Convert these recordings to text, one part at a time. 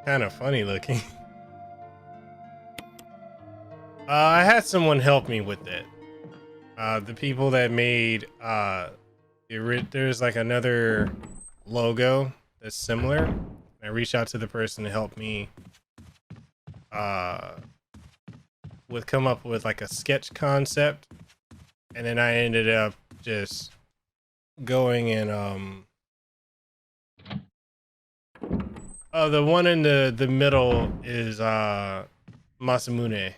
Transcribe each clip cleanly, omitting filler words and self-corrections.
kind of funny looking. I had someone help me with it. The people that made there's like another logo that's similar. I reached out to the person to help me with come up with like a sketch concept, and then I ended up just going and the one in the middle is Masamune.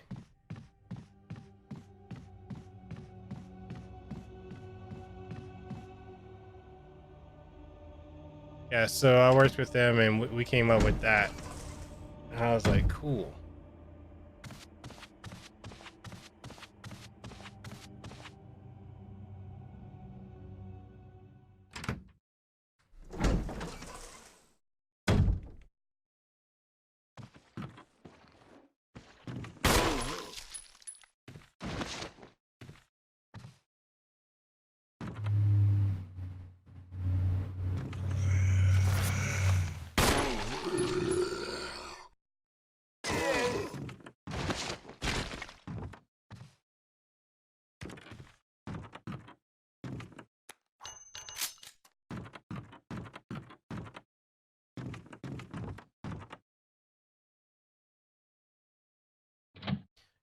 Yeah, so I worked with them and we came up with that. And I was like, cool.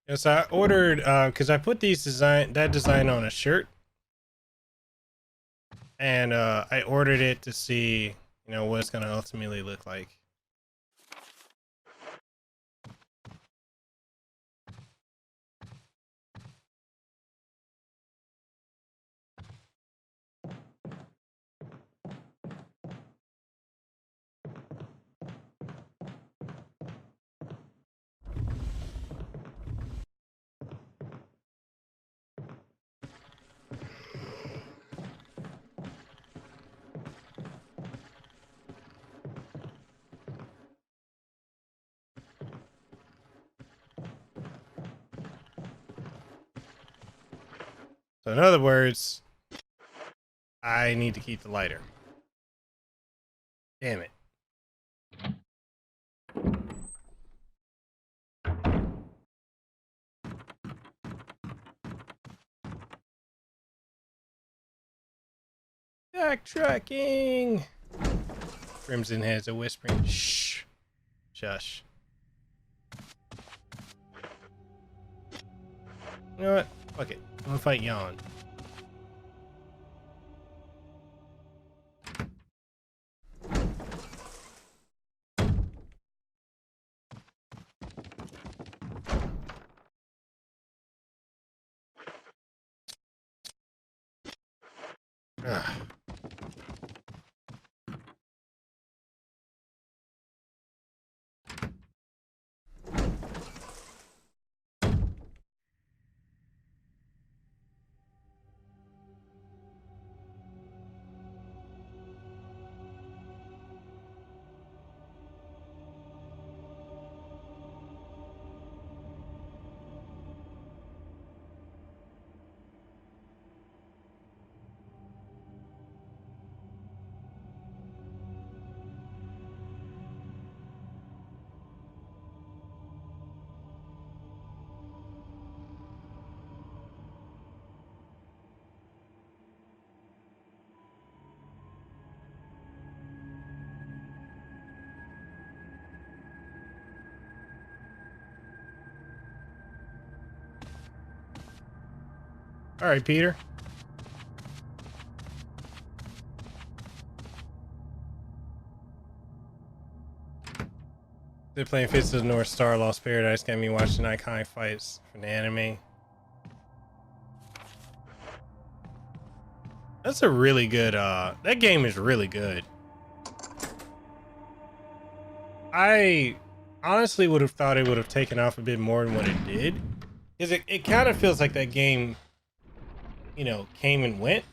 Yes, I ordered because I put that design on a shirt, and I ordered it to see, what it's gonna ultimately look like. So in other words, I need to keep the lighter. Damn it. Backtracking. Crimson has a whispering. Shh. Shush. You know what? Fuck it. I'm gonna fight Yawn. Ugh. All right, Peter. They're playing Fates of the North Star Lost Paradise. Got me watching iconic fights from the anime. That's a really good, that game is really good. I honestly would have thought it would have taken off a bit more than what it did. Because it kind of feels like that game, came and went.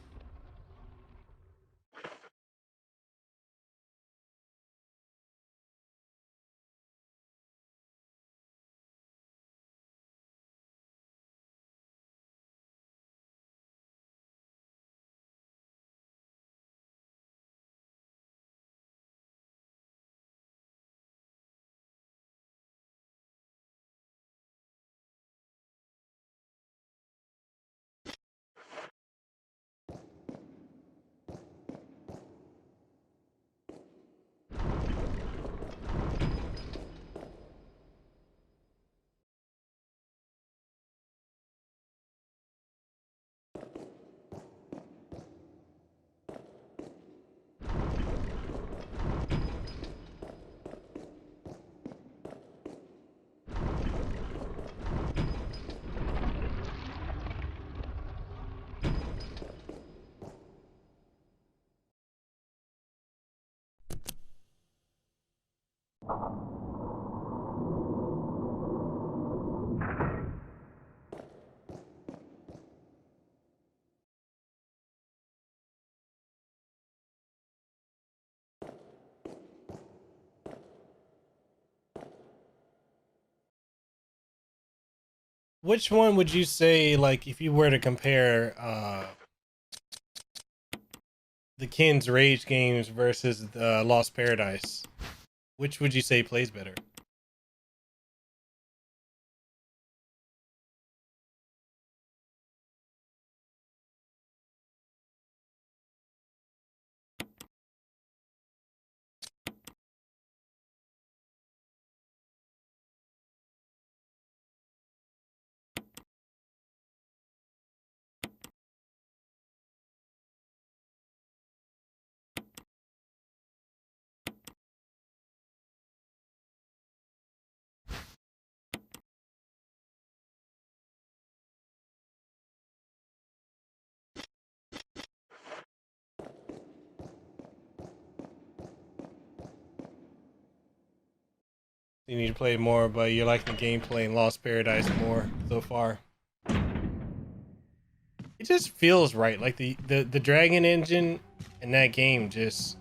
which one would you say, like, if you were to compare the Ken's Rage games versus the Lost Paradise, which would you say plays better? You need to play more, but you like the gameplay in Lost Paradise more so far. It just feels right. Like the dragon engine in that game just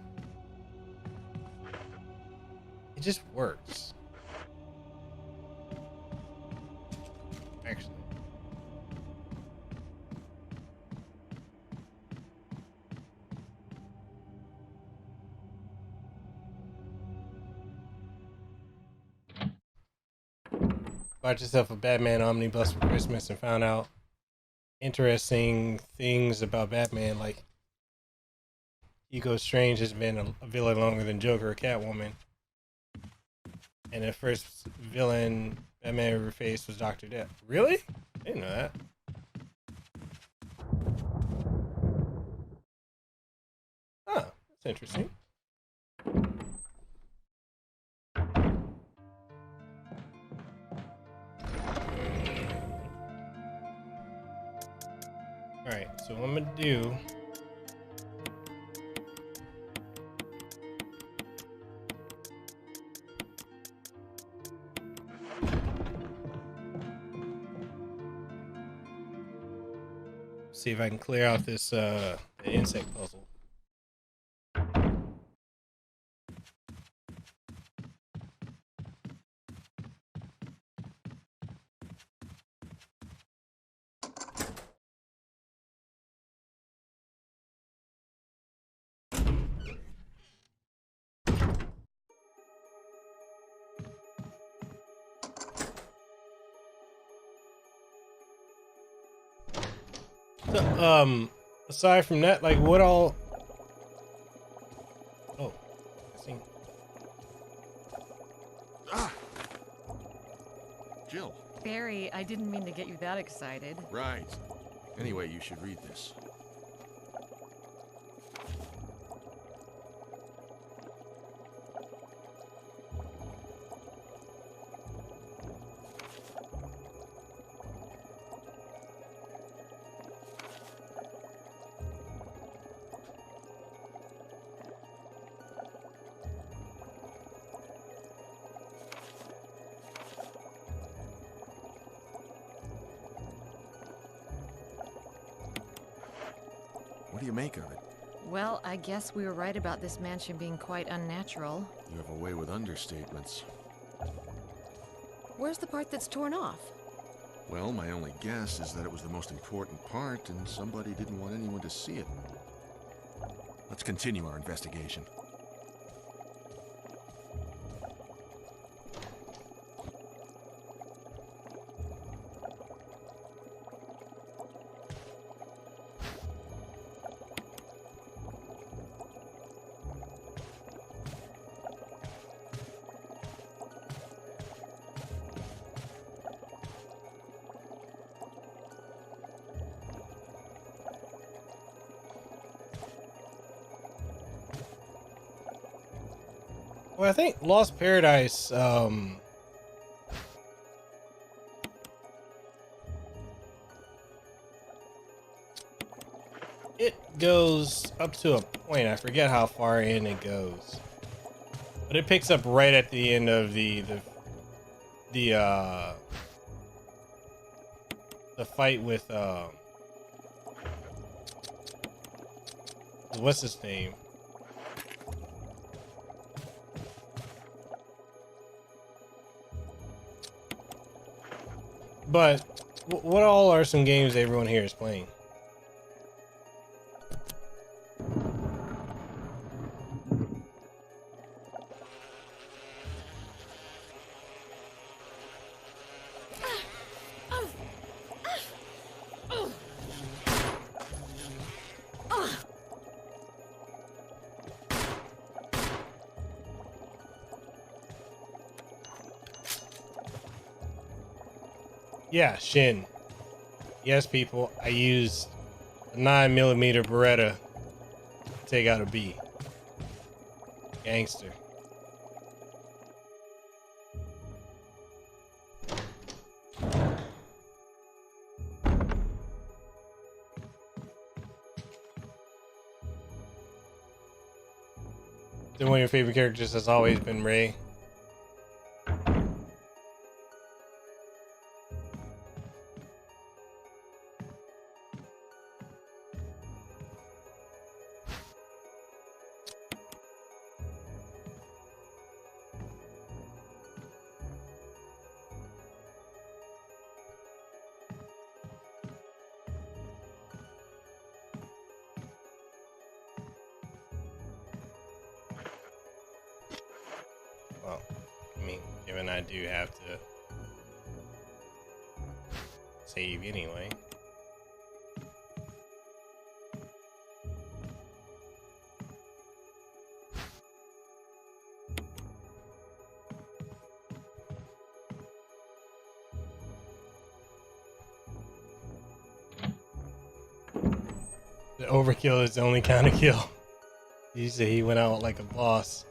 it just works. Actually. Bought yourself a Batman omnibus for Christmas and found out interesting things about Batman, like Hugo Strange has been a villain longer than Joker or Catwoman. And the first villain Batman ever faced was Dr. Death. Really? I didn't know that. Huh, that's interesting. Alright, so what I'm gonna do. See if I can clear out this the insect puzzle. So, aside from that, like, what all? Oh, I see. Ah, Jill. Barry, I didn't mean to get you that excited. Right. Anyway, you should read this. What do you make of it? Well, I guess we were right about this mansion being quite unnatural. You have a way with understatements. Where's the part that's torn off? Well, my only guess is that it was the most important part and somebody didn't want anyone to see it. Let's continue our investigation. Well, I think Lost Paradise, it goes up to a point. I forget how far in it goes, but it picks up right at the end of the fight with what's his name? But what all are some games everyone here is playing? Yeah, Shin. Yes, people, I used a 9mm Beretta to take out a bee. Gangster. Then one of your favorite characters has always been Ray. Well, I mean, given I do have to save anyway. The overkill is the only kind of kill. You say he went out like a boss.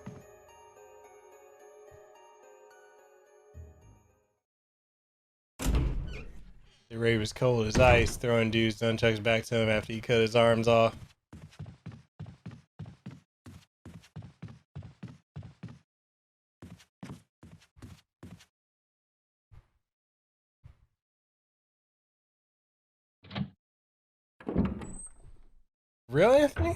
The Ray was cold as ice, throwing dudes nunchucks back to him after he cut his arms off. Really, Anthony?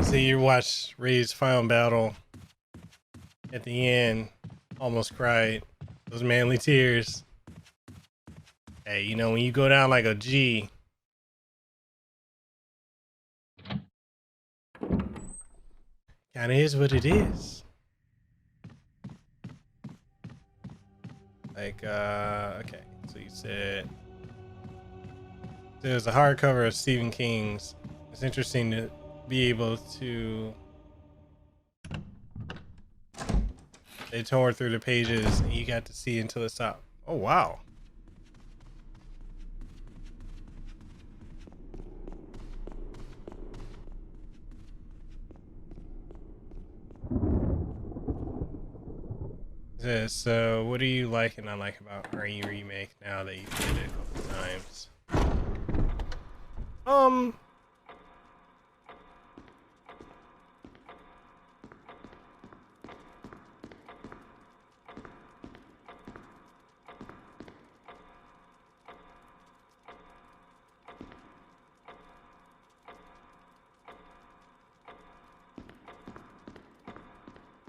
So you watch Ray's final battle at the end, almost cried. Those manly tears. Hey, you know, when you go down like a G, kinda is what it is. Like, okay, so you said there's a hardcover of Stephen King's. It's interesting to be able to. They tore through the pages and you got to see until the top. Oh, wow. Yeah, so what do you like and not like about Remake now that you did it a couple times?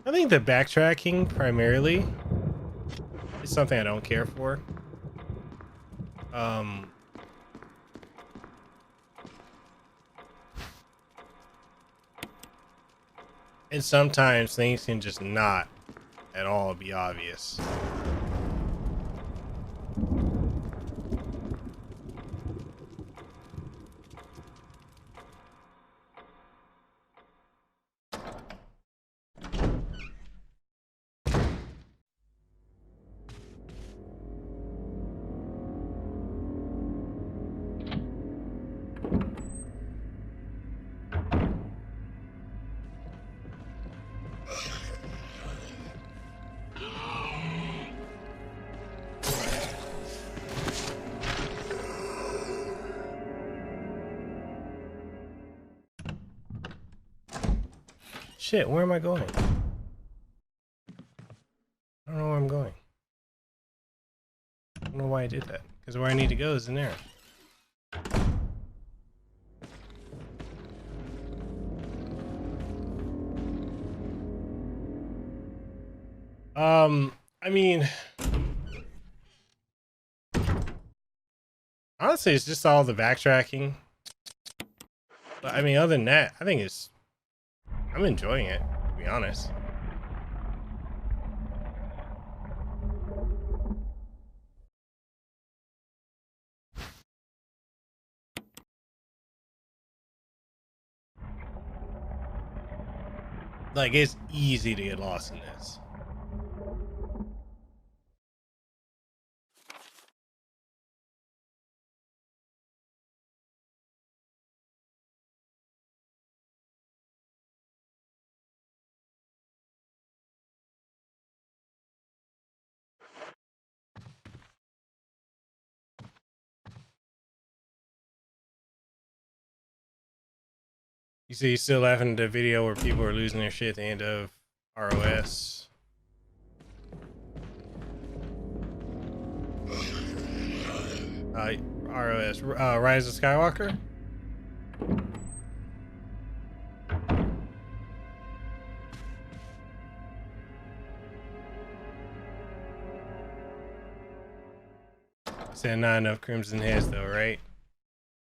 I think the backtracking primarily is something I don't care for. And sometimes things can just not at all be obvious. Shit, where am I going? I don't know where I'm going. I don't know why I did that. Because where I need to go is in there. I mean, honestly, it's just all the backtracking. But I mean, other than that, I think I'm enjoying it, to be honest. Like, it's easy to get lost in this. You see, you still laughing at the video where people are losing their shit at the end of ROS. ROS, Rise of Skywalker? Said not enough Crimson Heads though, right?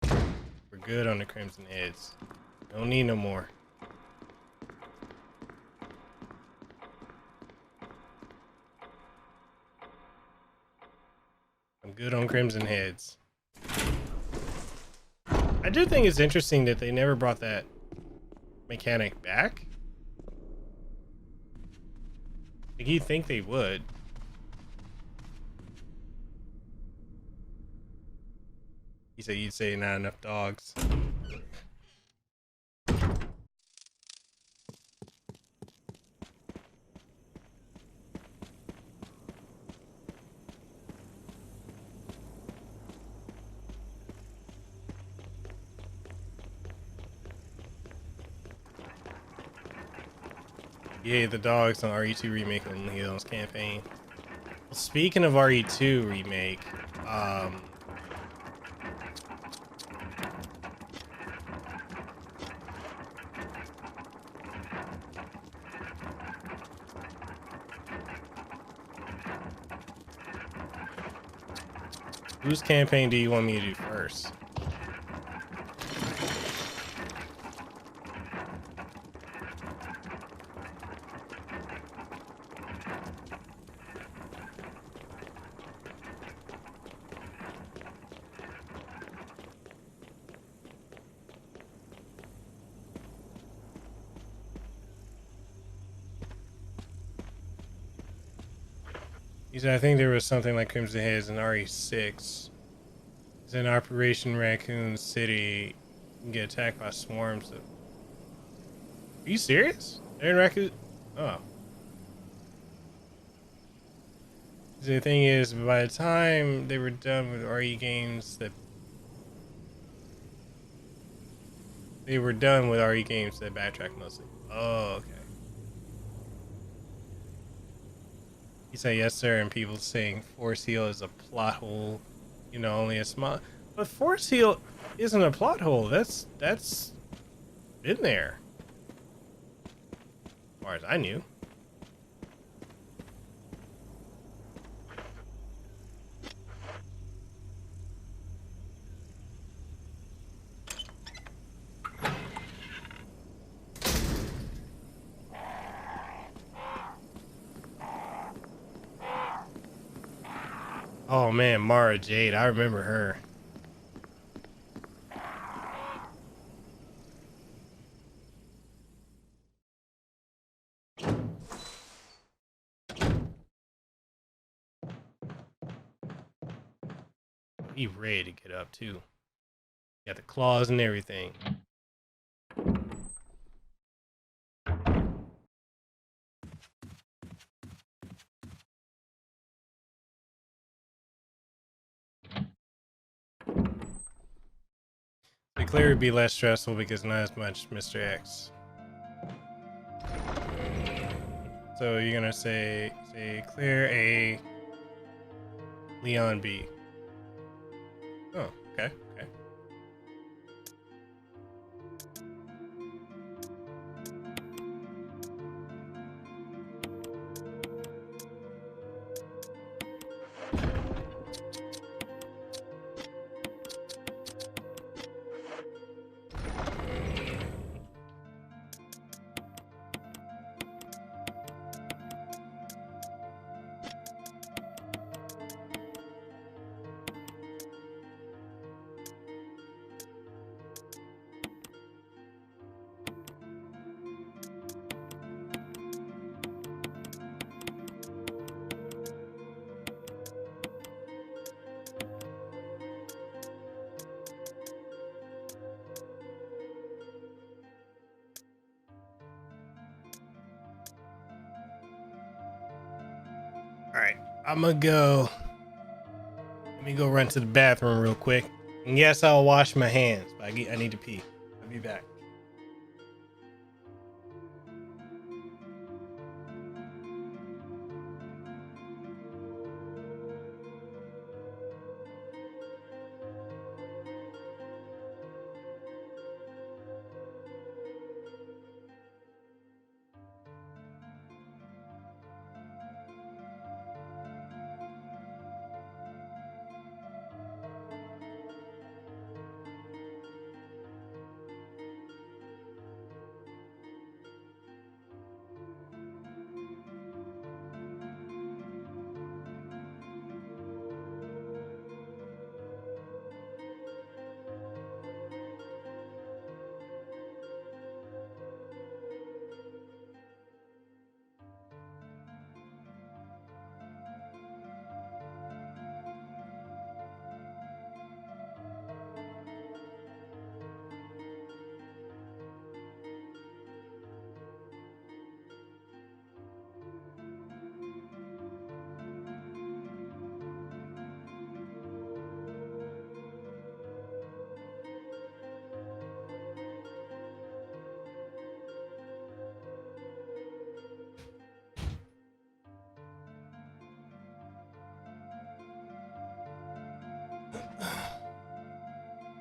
We're good on the Crimson Heads. Don't need no more. I'm good on Crimson Heads. I do think it's interesting that they never brought that mechanic back. Like, you'd think they would. You said you'd say not enough dogs. Yeah, the dogs on RE2 Remake on Leon's campaign. Well, speaking of RE2 Remake, whose campaign do you want me to do first? He said, I think there was something like Crimson Heads in RE6. It's in Operation Raccoon City. You can get attacked by swarms of... Are you serious? They're in Raccoon... Oh. The thing is, by the time they were done with RE games that... They were done with RE games that backtrack mostly. Oh, okay. He said yes sir, and people saying Force Heal is a plot hole, you know, only a small, but Force Heal isn't a plot hole. That's been there as far as I knew. Oh man, Mara Jade, I remember her. He ready to get up too. Got the claws and everything. The clear would be less stressful because not as much Mr. X. So you're gonna say clear A, Leon B. Oh, okay, okay. Alright, I'm gonna go. Let me go run to the bathroom real quick. And yes, I'll wash my hands, but I need to pee. I'll be back.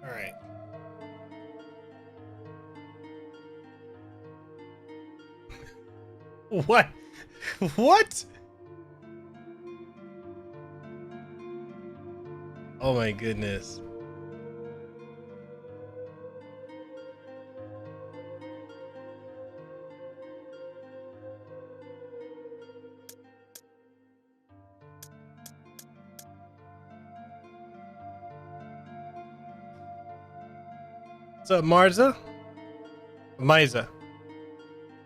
Alright. What? What? Oh my goodness. What's up, Marza? Miza.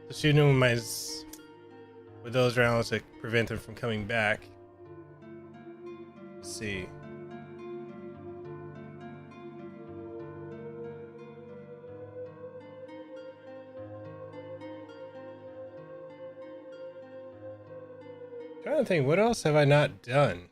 The shooting with those rounds to prevent them from coming back. Let's see. Trying to think, what else have I not done?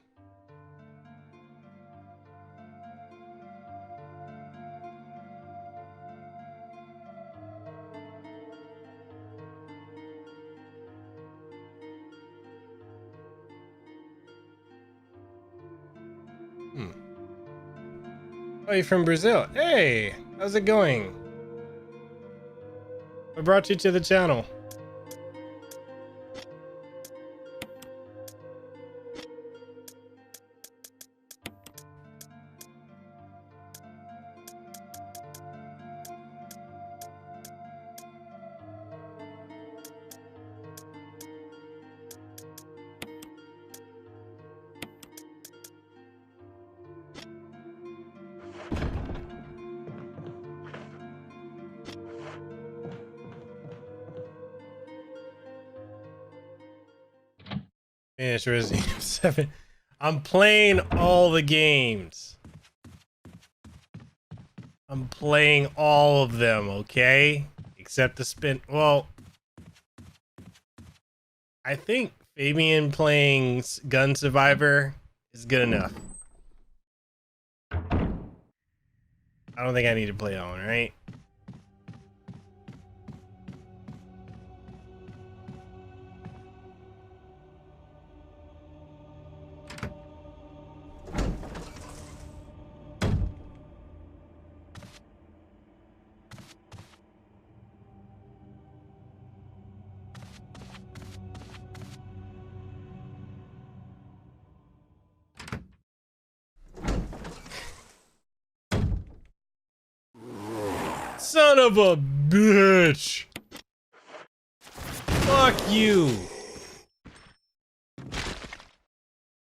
Oh, you're from Brazil. Hey, how's it going? What brought you to the channel? Finish Resident Evil 7. I'm playing all the games. I'm playing all of them, okay? Except the spin. Well, I think Fabian playing Gun Survivor is good enough. I don't think I need to play that one, right? Son of a bitch. Fuck you.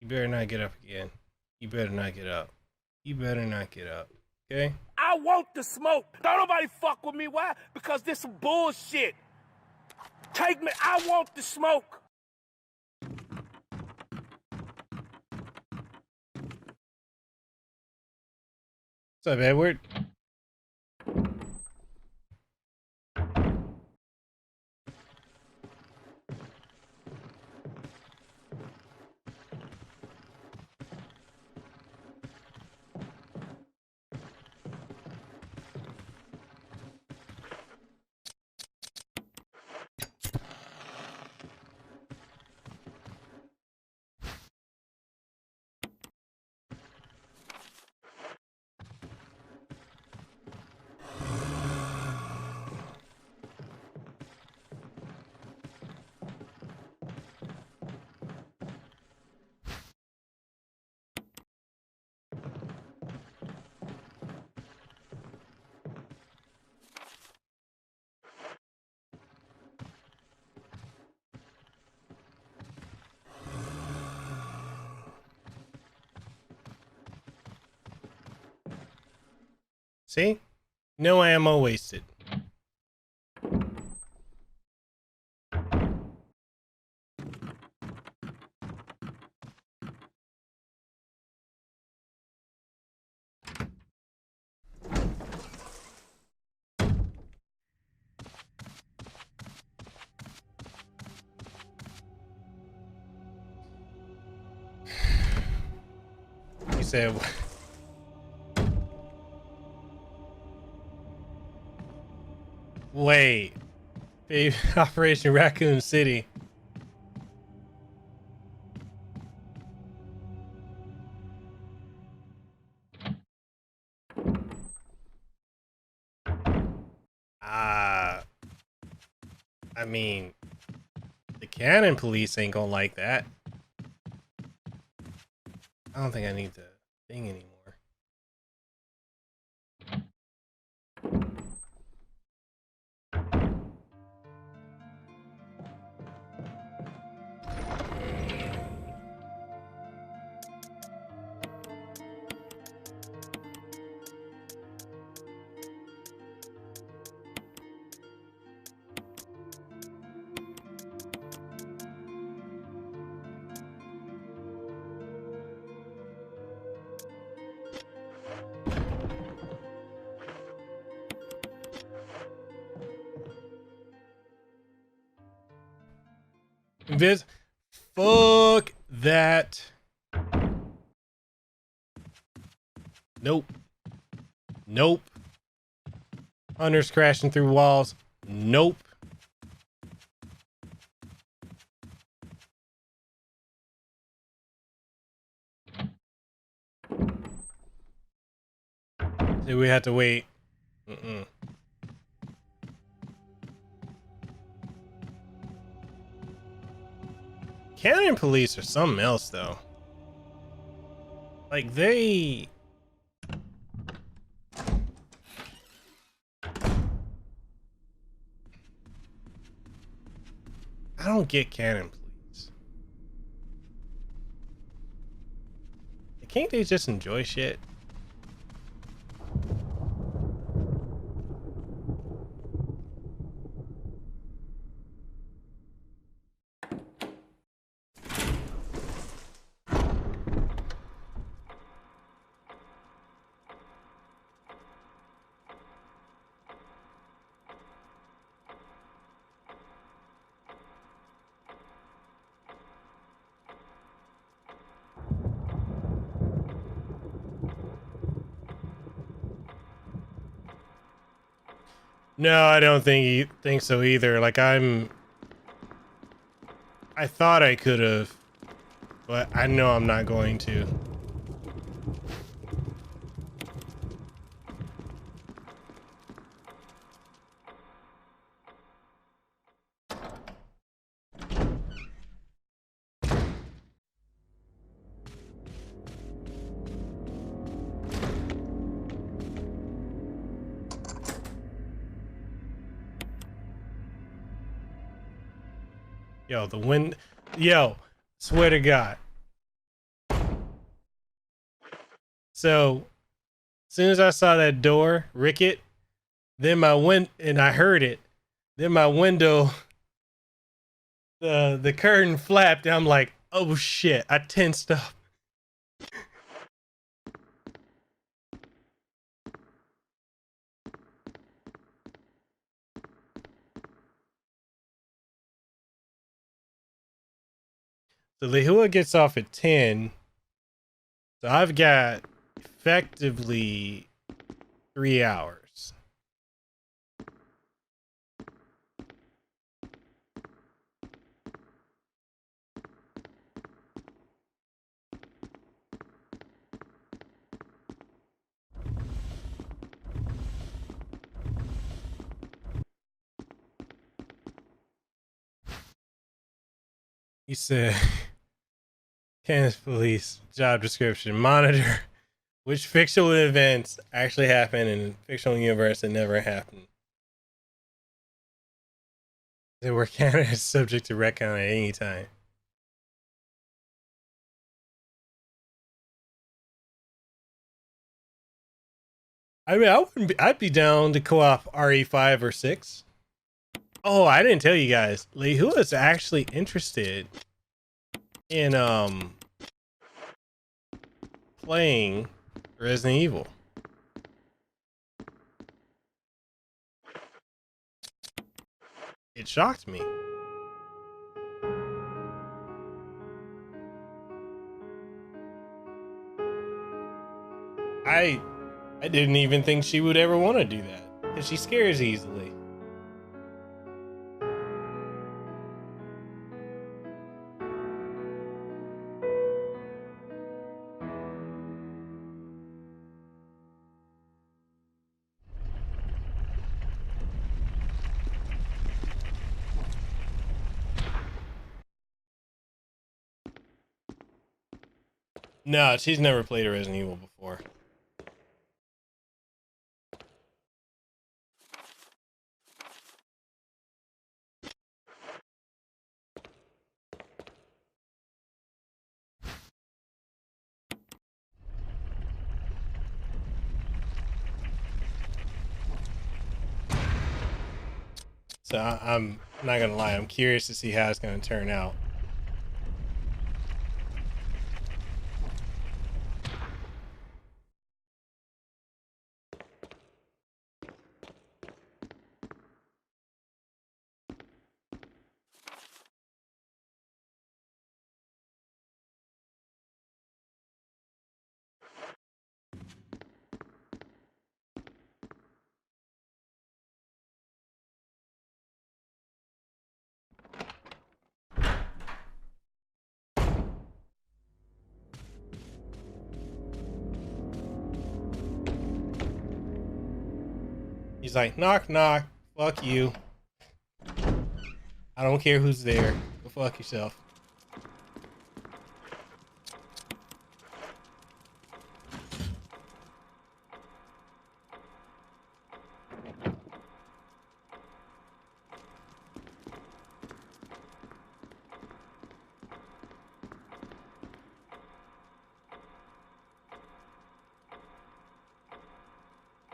You better not get up again. You better not get up. You better not get up. Okay? I want the smoke. Don't nobody fuck with me. Why? Because this some bullshit. Take me. I want the smoke. What's up, Edward? See? No ammo wasted. You said... Wait. Baby, Operation Raccoon City. I mean, the Cannon Police ain't gonna like that. I don't think I need the thing anymore. Fuck that. Nope. Nope. Hunters crashing through walls. Nope. Do we have to wait? Mm-mm. Cannon Police are something else, though. Like, they... I don't get Cannon Police. Can't they just enjoy shit? No, I don't think so either. Like, I thought I could have, but I know I'm not going to. Yo, the wind. Yo, swear to God. So, as soon as I saw that door, Ricket, then and I heard it. Then my window, the curtain flapped. And I'm like, oh shit! I tensed up. So Lehua gets off at 10. So I've got effectively 3 hours. He said, Kansas Police job description: monitor which fictional events actually happen in a fictional universe that never happened. That where Canada is subject to retcon at any time. I mean, I'd be down to co-op RE5 or 6. Oh, I didn't tell you guys. Lehua is actually interested in playing Resident Evil. It shocked me. I didn't even think she would ever want to do that because she scares easily. No, she's never played a Resident Evil before. So I'm not gonna lie, I'm curious to see how it's gonna turn out. He's like, knock, knock, fuck you. I don't care who's there. Go fuck yourself.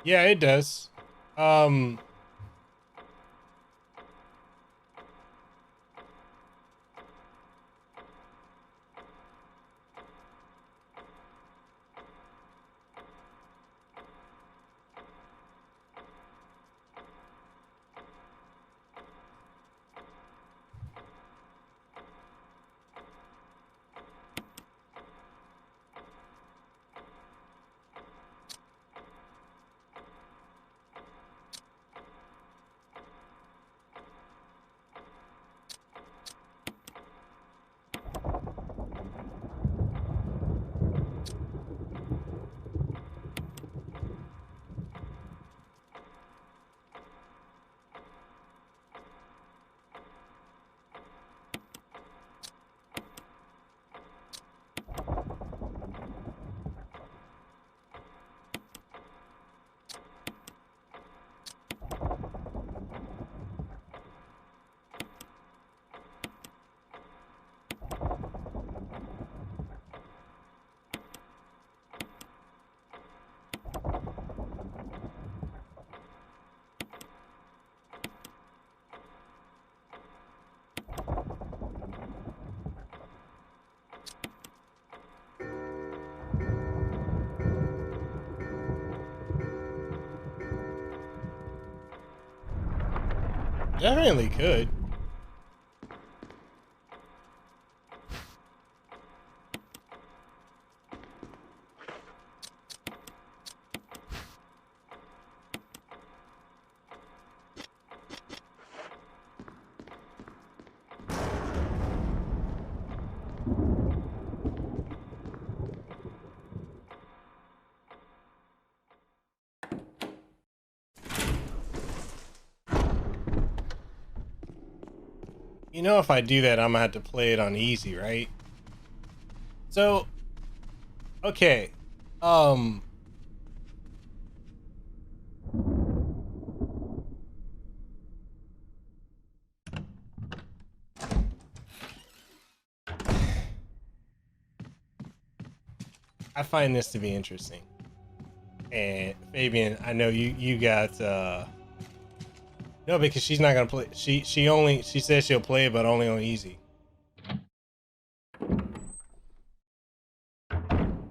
Yeah, it does. Definitely could. You know, if I do that, I'm gonna have to play it on easy, right? So, okay. I find this to be interesting. And Fabian, I know you got no, because she's not gonna play. She says she'll play it, but only on easy.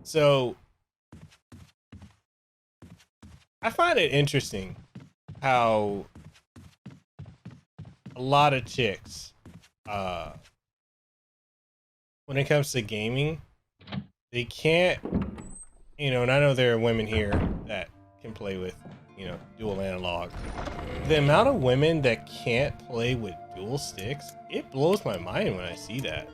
So I find it interesting how a lot of chicks, when it comes to gaming, they can't, you know, and I know there are women here that can play with, you know, dual analog. The amount of women that can't play with dual sticks, it blows my mind when I see that.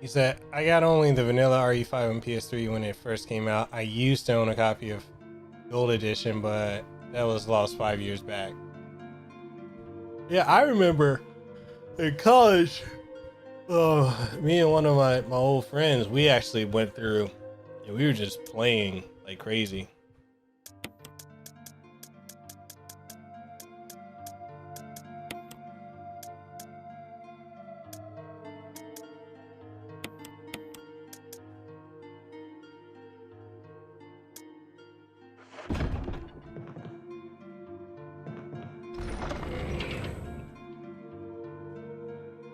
He said, I got only the vanilla RE5 on PS3 when it first came out. I used to own a copy of Gold Edition, but that was lost 5 years back. Yeah, I remember in college, me and one of my old friends, we actually went through and we were just playing like crazy.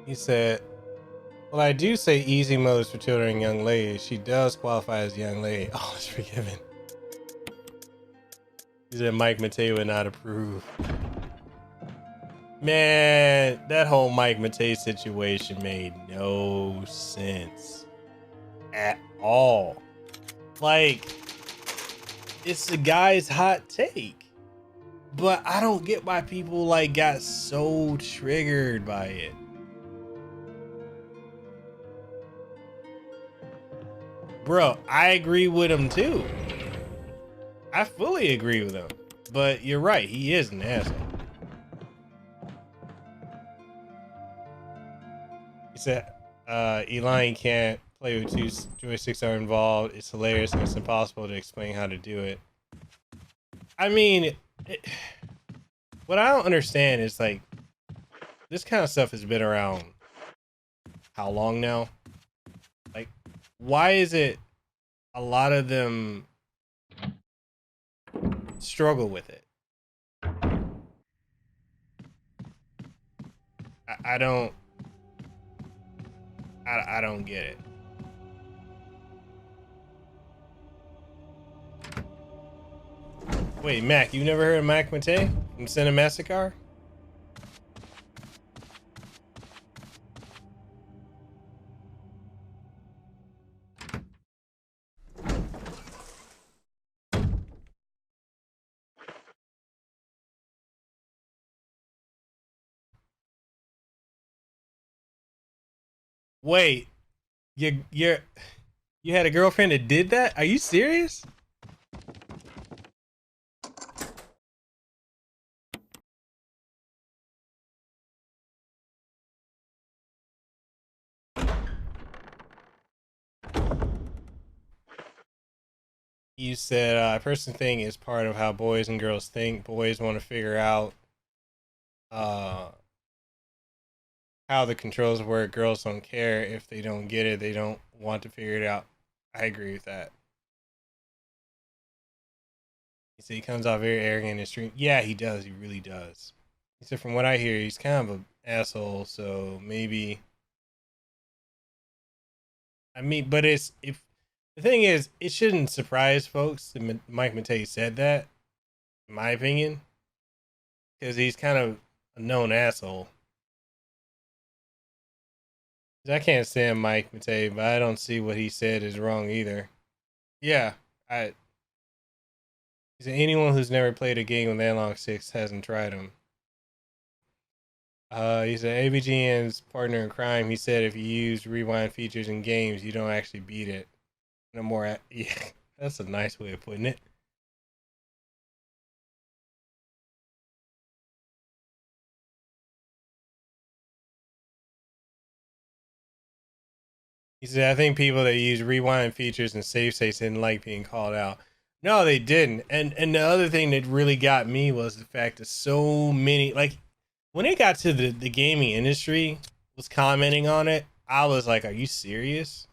He said, well, I do say easy mode is for children and young ladies. She does qualify as a young lady. Oh, it's forgiven. He said Mike Matei would not approve. Man, that whole Mike Matei situation made no sense at all. Like, it's the guy's hot take, but I don't get why people like got so triggered by it. Bro, I agree with him too. I fully agree with him, but you're right, he is an asshole. He said, Eli can't play with two joysticks are involved. It's hilarious and it's impossible to explain how to do it. I mean, what I don't understand is like, this kind of stuff has been around how long now? Like, why is it a lot of them struggle with it? I don't get it. Wait, Mac, you never heard of Mac Matei from Cinemassacre? Wait, you had a girlfriend that did that? Are you serious? You said, I personally think it's part of how boys and girls think. Boys want to figure out how the controls work. Girls don't care if they don't get it. They don't want to figure it out. I agree with that. He said he comes off very arrogant in his stream. Yeah, he does. He really does. He said, from what I hear, he's kind of an asshole. So maybe. I mean, but it's if the thing is, it shouldn't surprise folks that Mike Matei said that. In my opinion, because he's kind of a known asshole. I can't stand Mike Matei, but I don't see what he said is wrong either. Yeah, he said anyone who's never played a game with Analog 6 hasn't tried them. He said AVGN's partner in crime. He said if you use rewind features in games, you don't actually beat it. No more. Yeah, that's a nice way of putting it. He said, I think people that use rewind features and save states didn't like being called out. No, they didn't. And the other thing that really got me was the fact that so many, like, when it got to the gaming industry was commenting on it, I was like, are you serious?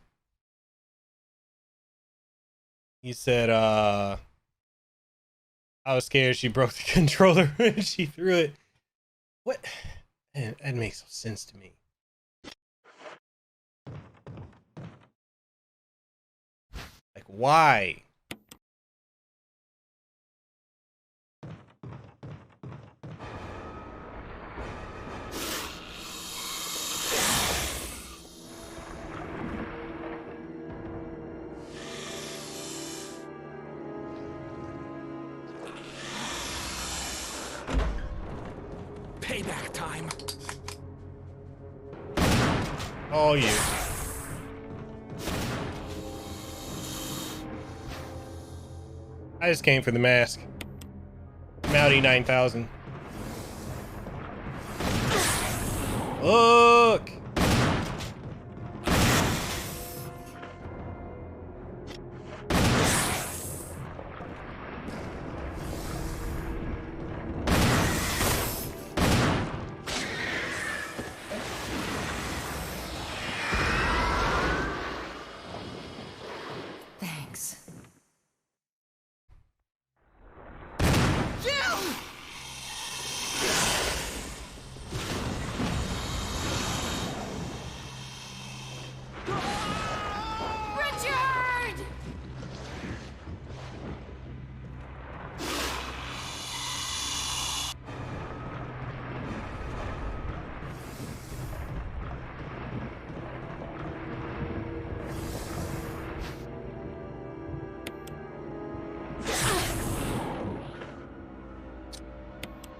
He said, I was scared she broke the controller when she threw it. What? Man, that makes no sense to me. Like, why? Payback time. Oh, you. I just came for the mask. Mountie 9000. Look! Thanks. Richard!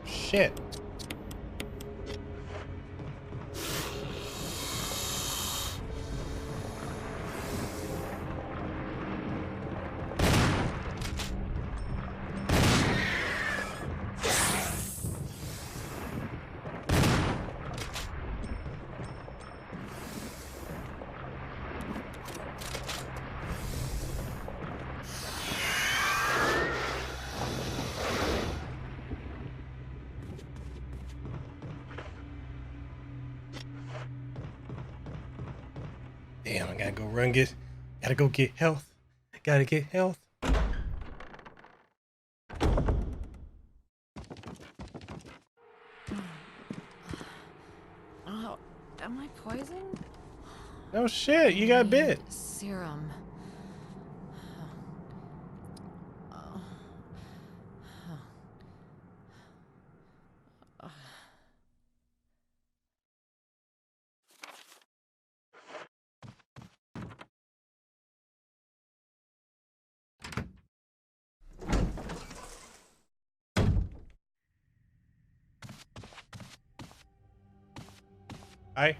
Shit. Damn, I gotta go gotta go get health. Gotta get health. Oh, am I poisoned? Oh shit, you got bit. Serum. Hi.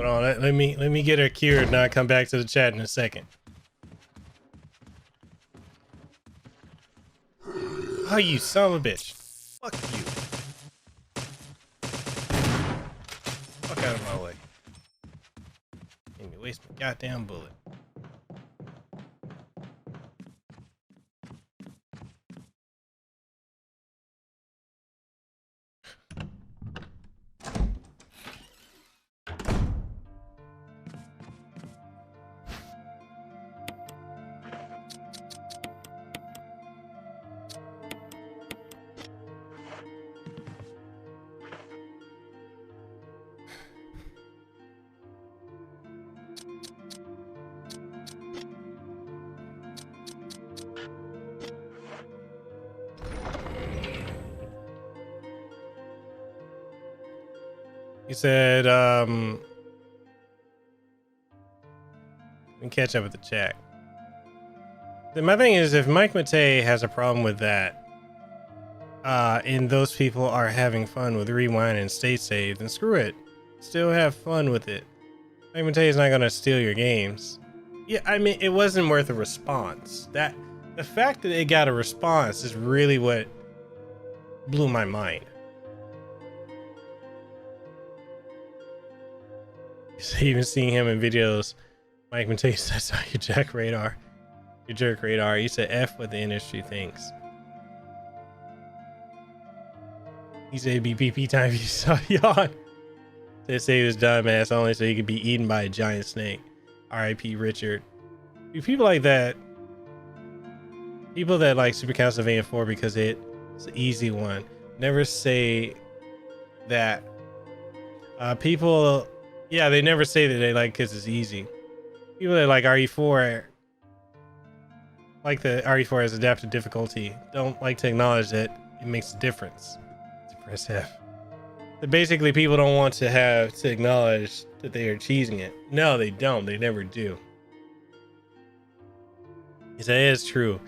Hold on, let me get her cured and I'll come back to the chat in a second. Oh, you son of a bitch. Fuck you. Fuck out of my way. Made me waste my goddamn bullet. He said, let me catch up with the chat. My thing is, if Mike Matei has a problem with that, and those people are having fun with rewind and state save, then screw it. Still have fun with it. Mike Matei is not gonna steal your games. Yeah, I mean, it wasn't worth a response. The fact that it got a response is really what blew my mind. Even seeing him in videos, Mike Matei says, "Oh, you jack radar, you jerk radar." He said, "F what the industry thinks." He said, "BPP time." You saw yawn. They say he was dumbass only so he could be eaten by a giant snake. R.I.P. Richard. People like that. People that like Super Castlevania 4 because it's an easy one. Never say that. People. Yeah, they never say that they like because it's easy. People that like RE4, like the RE4 has adaptive difficulty, don't like to acknowledge that it makes a difference. To press F. So basically, people don't want to have to acknowledge that they are cheesing it. No, they don't. They never do. He said, it is true.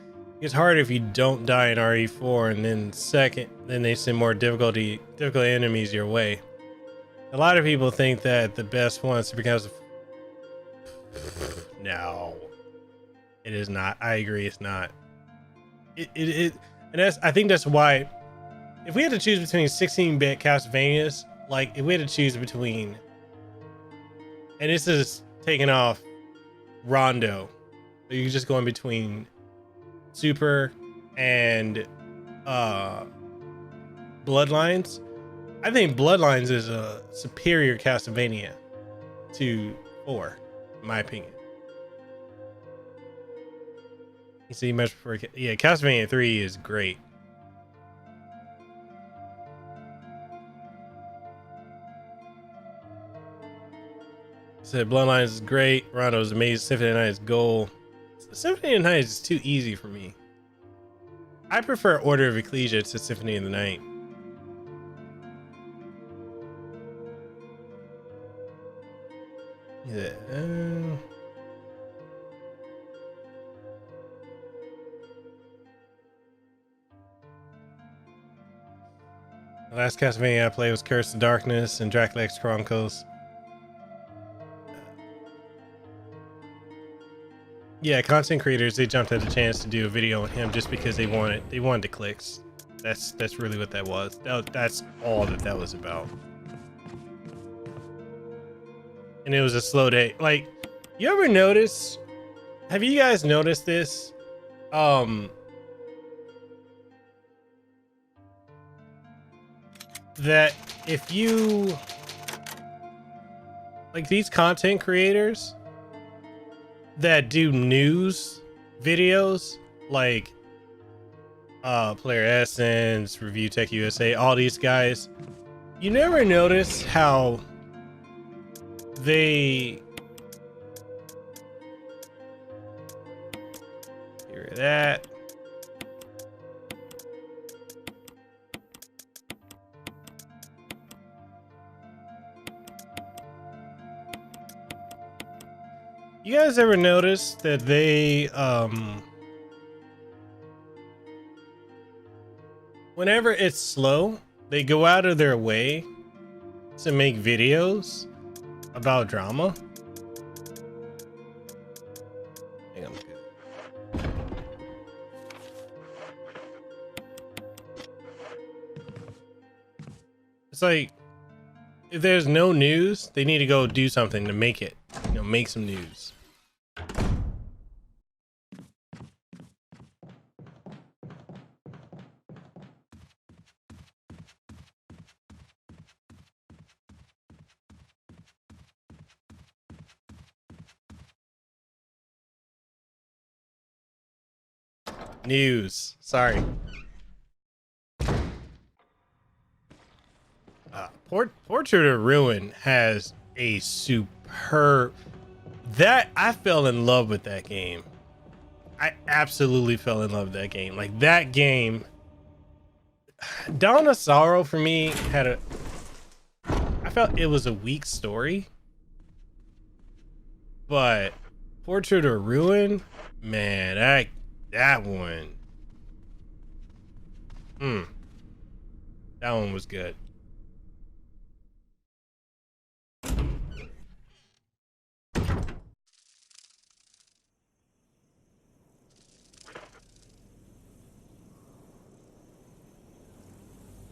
It's hard if you don't die in RE4, and then they send more difficult enemies your way. A lot of people think that the best ones because of no, it is not. I agree, it's not. And I think that's why if we had to choose between 16-bit Castlevanias, like if we had to choose between, and this is taking off Rondo, so you're just going between Super and Bloodlines. I think Bloodlines is a superior Castlevania to 4, in my opinion. You see much prefer, yeah, Castlevania 3 is great. Said Bloodlines is great. Rondo's amazing. Symphony of the Night is gold. Symphony of the Night is too easy for me. I prefer Order of Ecclesia to Symphony of the Night. Yeah. The last Castlevania I played was Curse of Darkness and Dracula X Chronicles. Yeah, content creators, they jumped at the chance to do a video on him just because they wanted the clicks. That's really what that was. That's all that was about. And it was a slow day. Like, you ever notice? Have you guys noticed this? That if you like these content creators that do news videos, like Player Essence, Review Tech USA, all these guys, you never notice how they hear that. You guys ever notice that they whenever it's slow, they go out of their way to make videos About drama? I think I'm good. It's like, if there's no news, they need to go do something to make it, make some news. News. Sorry. Portrait of Ruin has a superb. That I fell in love with that game. I absolutely fell in love with that game. Like that game. Dawn of Sorrow for me had a. I felt it was a weak story, but Portrait of Ruin, man, that one. That one was good.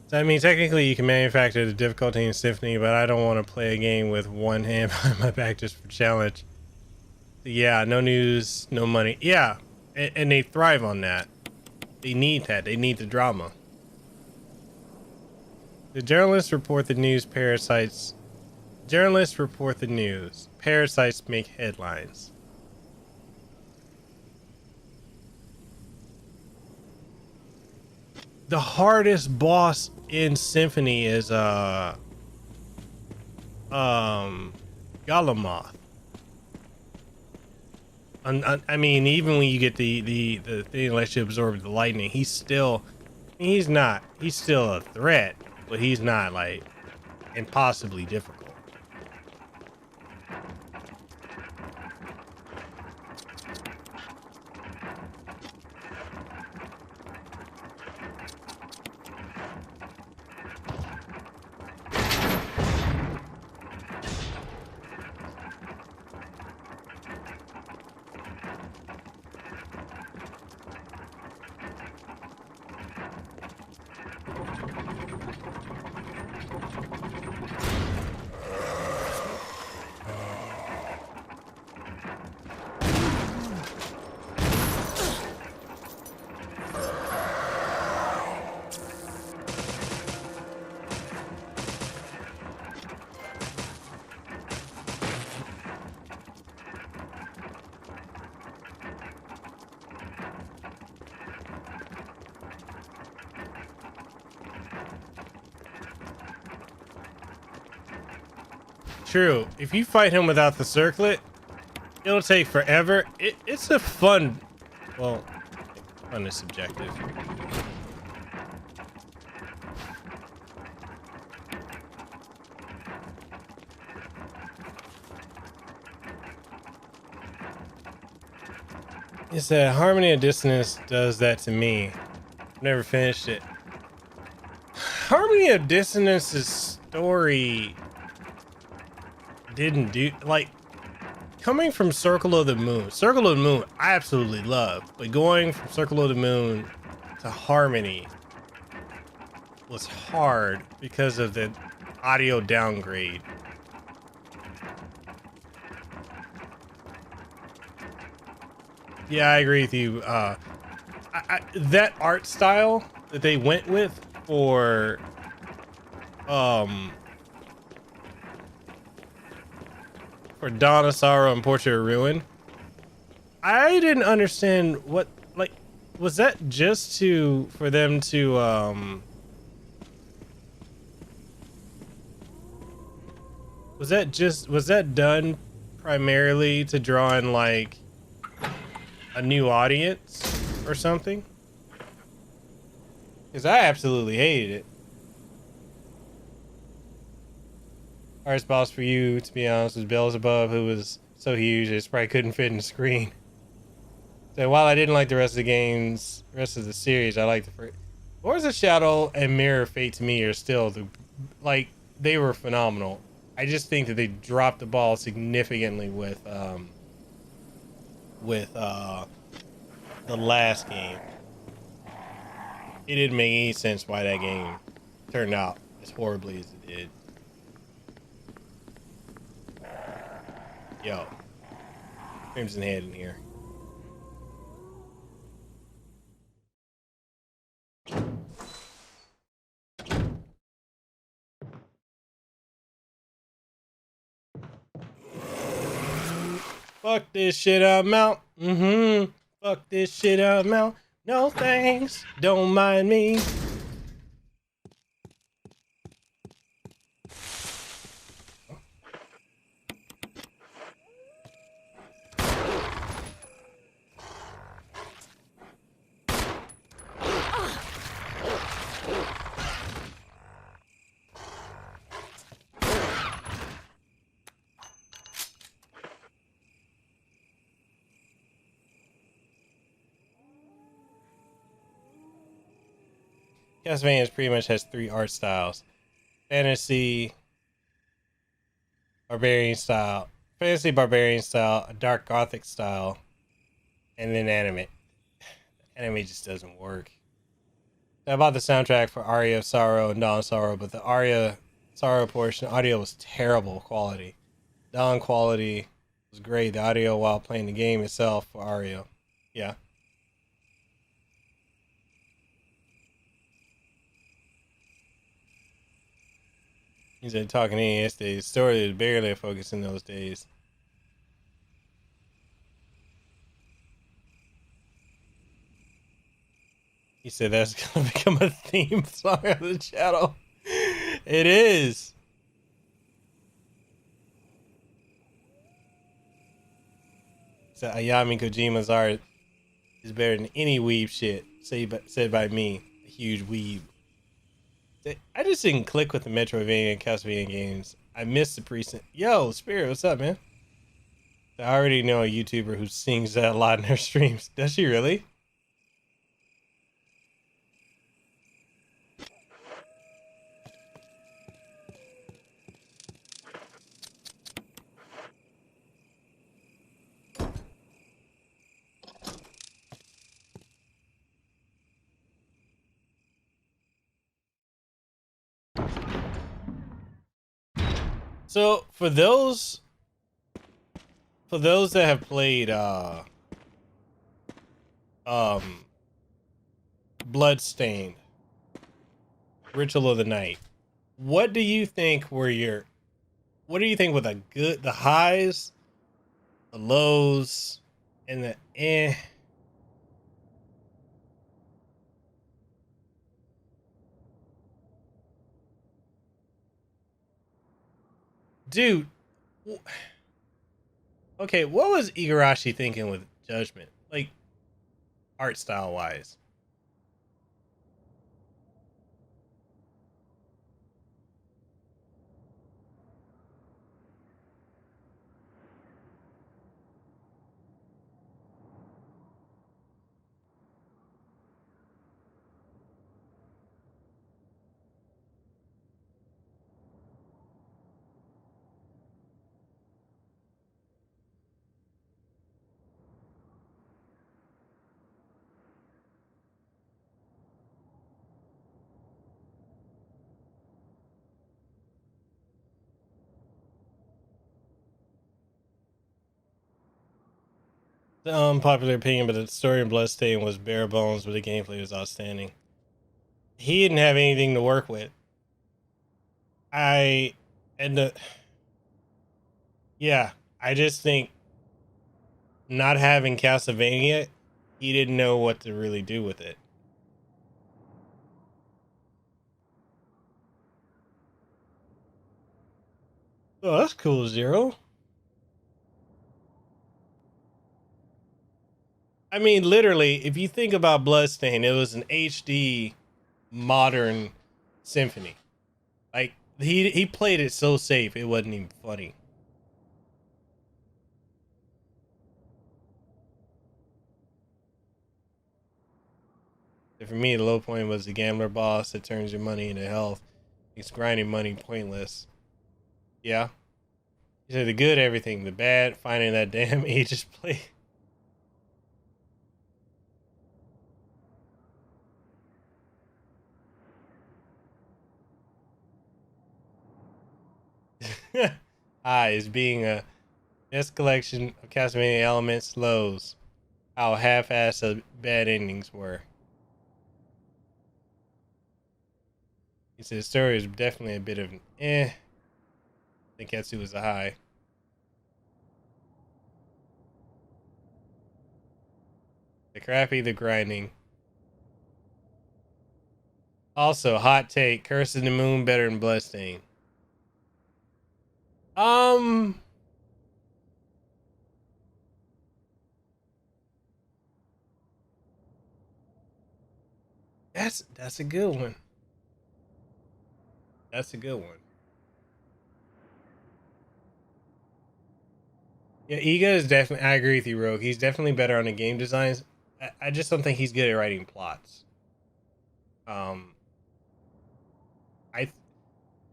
So, I mean, technically you can manufacture the difficulty in Symphony, but I don't want to play a game with one hand behind my back just for challenge. Yeah, no news, no money. Yeah, and they thrive on that. They need that. They need the drama. The journalists report the news, parasites. Journalists report the news. Parasites make headlines. The hardest boss in Symphony is Galamoth. I mean, even when you get the thing that lets you absorb the lightning, he's still a threat, but he's not like impossibly difficult. True. If you fight him without the circlet, it'll take forever. It's a fun. Well, fun is subjective. He said Harmony of Dissonance does that to me. Never finished it. Harmony of Dissonance's story didn't do like coming from Circle of the Moon. Circle of the Moon I absolutely love, but going from Circle of the Moon to Harmony was hard because of the audio downgrade. Yeah, I agree with you. That art style that they went with for Dawn of Sorrow and Portrait of Ruin, I didn't understand what, like, was that just for them to was that done primarily to draw in like a new audience or something? Because I absolutely hated it. Hardest boss for you, to be honest, was Beelzebub, who was so huge it probably couldn't fit in the screen. So while I didn't like the rest of the series, I liked the first. Wars of Shadow and Mirror Fate to me are still they were phenomenal. I just think that they dropped the ball significantly with the last game. It didn't make any sense why that game turned out as horribly as it did. Yo, Crimson Head in here. Fuck this shit, I'm out. Fuck this shit, I'm out. No thanks, don't mind me. Castlevania pretty much has 3 art styles: fantasy, barbarian style, a dark gothic style, and then anime. Anime just doesn't work. I bought the soundtrack for Aria of Sorrow and Dawn of Sorrow, but the Aria Sorrow portion audio was terrible quality. Dawn quality was great. The audio while playing the game itself for Aria, yeah. He said talking NES days. The story was barely a focus in those days. He said that's gonna become a theme song of the channel. It is. So Ayami Kojima's art is better than any weeb shit said by me, a huge weeb. I just didn't click with the Metroidvania and Castlevania games. I missed the precinct. Yo, Spirit, what's up, man? I already know a YouTuber who sings that a lot in her streams. Does she really? So for those that have played Bloodstained, Ritual of the Night, what do you think were the highs, the lows, and the eh? Dude, okay, what was Igarashi thinking with Judgment? Like, art style wise? The unpopular opinion, but the story in Bloodstained was bare bones, but the gameplay was outstanding. He didn't have anything to work with. I just think not having Castlevania, he didn't know what to really do with it. Oh, that's cool, Zero. I mean, literally, if you think about Bloodstained, it was an HD modern symphony. Like he played it so safe, it wasn't even funny. And for me, the low point was the gambler boss that turns your money into health. It's grinding money pointless. Yeah. He said the good, everything. The bad, finding that damn Aegis plate. Is being a best collection of Castlevania elements, lows. How half-assed the bad endings were. He said the story is definitely a bit of an eh. I think Ketsu was a high. The crappy, the grinding. Also, hot take: Curse of the Moon better than Bloodstain. That's a good one. That's a good one. Yeah, Iga is definitely. I agree with you, Rogue. He's definitely better on the game designs. I just don't think he's good at writing plots. I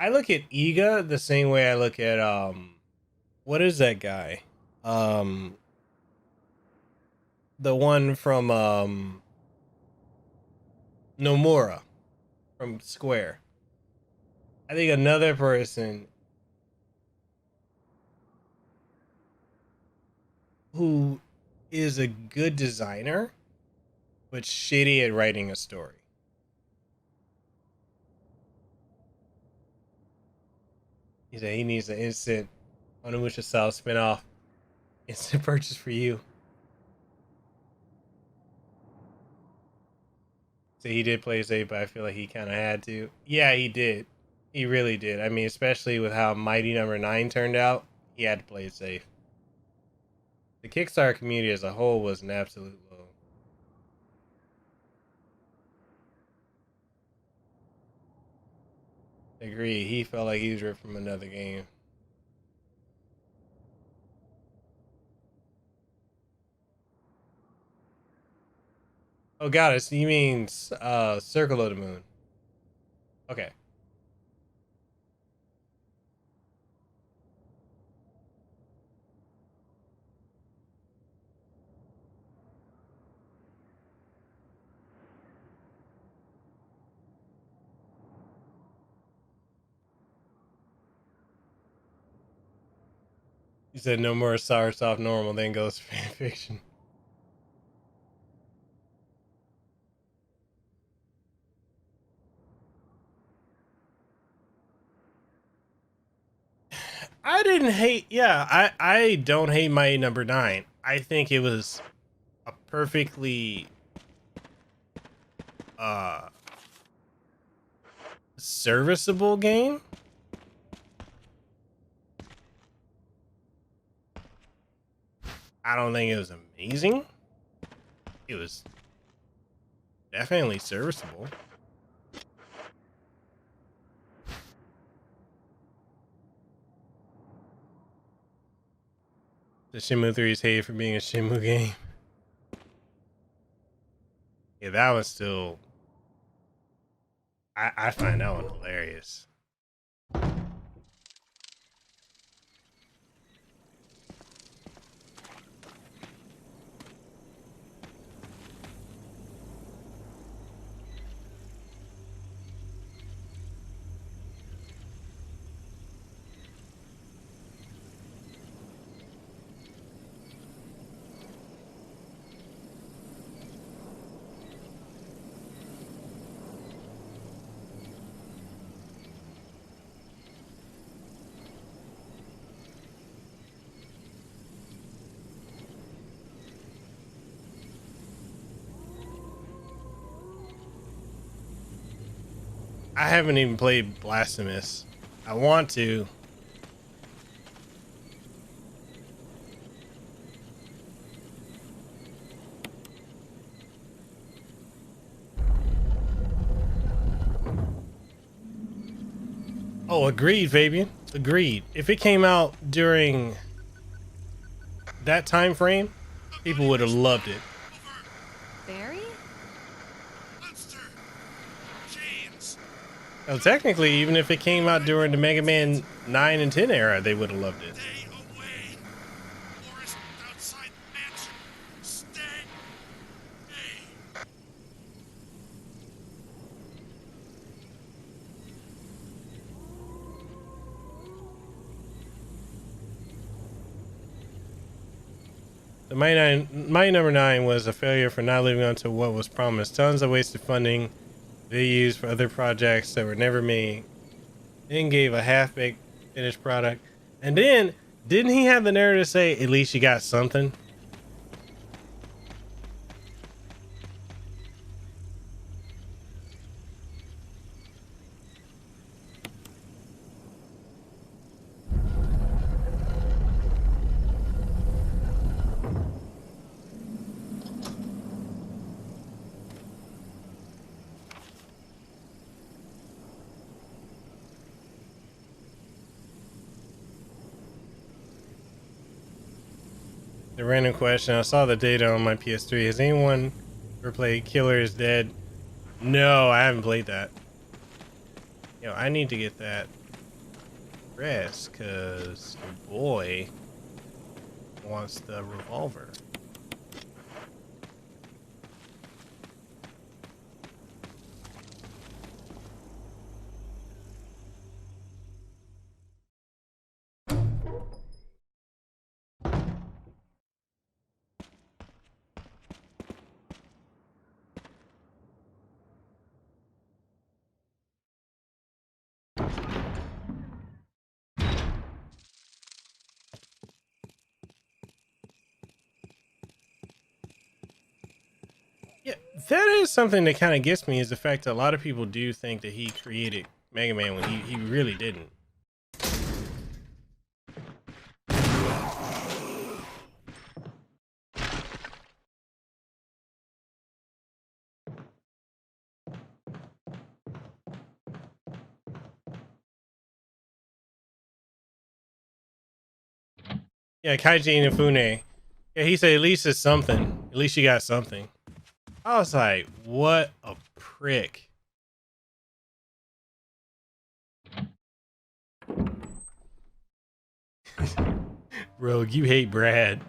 I look at Iga the same way I look at what is that guy? The one from Nomura from Square. I think another person who is a good designer but shitty at writing a story. He said he needs an instant Onimusha style spinoff. Instant purchase for you. So he did play safe, but I feel like he kind of had to. Yeah, he did. He really did. I mean, especially with how Mighty Number 9 turned out, he had to play it safe. The Kickstarter community as a whole was an absolute low. Agree. He felt like he was ripped from another game. Oh, got it. So you mean Circle of the Moon. Okay. You said no more starts off normal, then goes fan fiction. I didn't hate. Yeah, I don't hate Mighty Number 9. I think it was a perfectly serviceable game. I don't think it was amazing. It was definitely serviceable. The Shenmue 3 is hated for being a Shenmue game. Yeah, that was still. I find that one hilarious. I haven't even played Blasphemous. I want to. Oh, agreed, Fabian. Agreed. If it came out during that time frame, people would have loved it. Barry? Monster! James! Well, technically, even if it came out during the Mega Man 9 and 10 era, they would have loved it. Stay away. Forest outside mansion. Stay. The my number 9 was a failure for not living up to what was promised. Tons of wasted funding they used for other projects that were never made. Then gave a half-baked finished product. And then, didn't he have the nerve to say, at least you got something? The random question. I saw the data on my PS3. Has anyone ever played Killer is Dead? No, I haven't played that. Yo, I need to get that rest because your boy wants the revolver. Yeah, that is something that kind of gets me, is the fact that a lot of people do think that he created Mega Man when he really didn't. Yeah, Kaiji Inafune. Yeah, he said at least it's something. At least you got something. I was like, what a prick. Rogue, you hate Brad.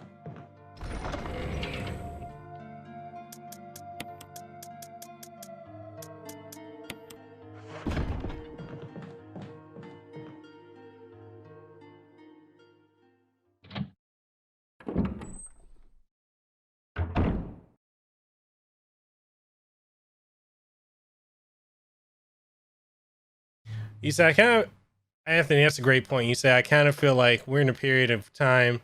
You said, Anthony, that's a great point. You say, I kind of feel like we're in a period of time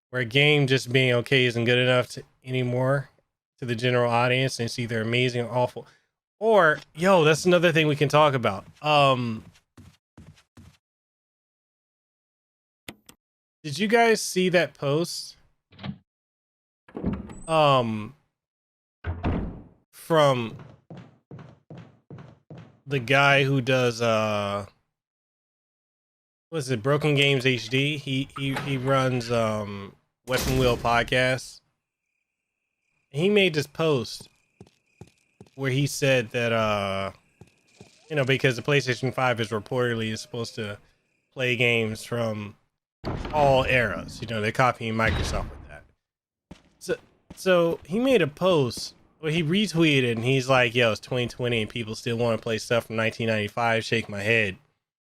where a game just being okay isn't good enough anymore to the general audience. And it's either amazing or awful. Or, yo, that's another thing we can talk about. Did you guys see that post? From the guy who does what's it, Broken Games HD? He runs Weapon Wheel podcast. He made this post where he said that you know, because the PlayStation 5 is reportedly supposed to play games from all eras. You know, they're copying Microsoft with that. So he made a post. Well, he retweeted and he's like, yo, it's 2020 and people still want to play stuff from 1995. Shake my head.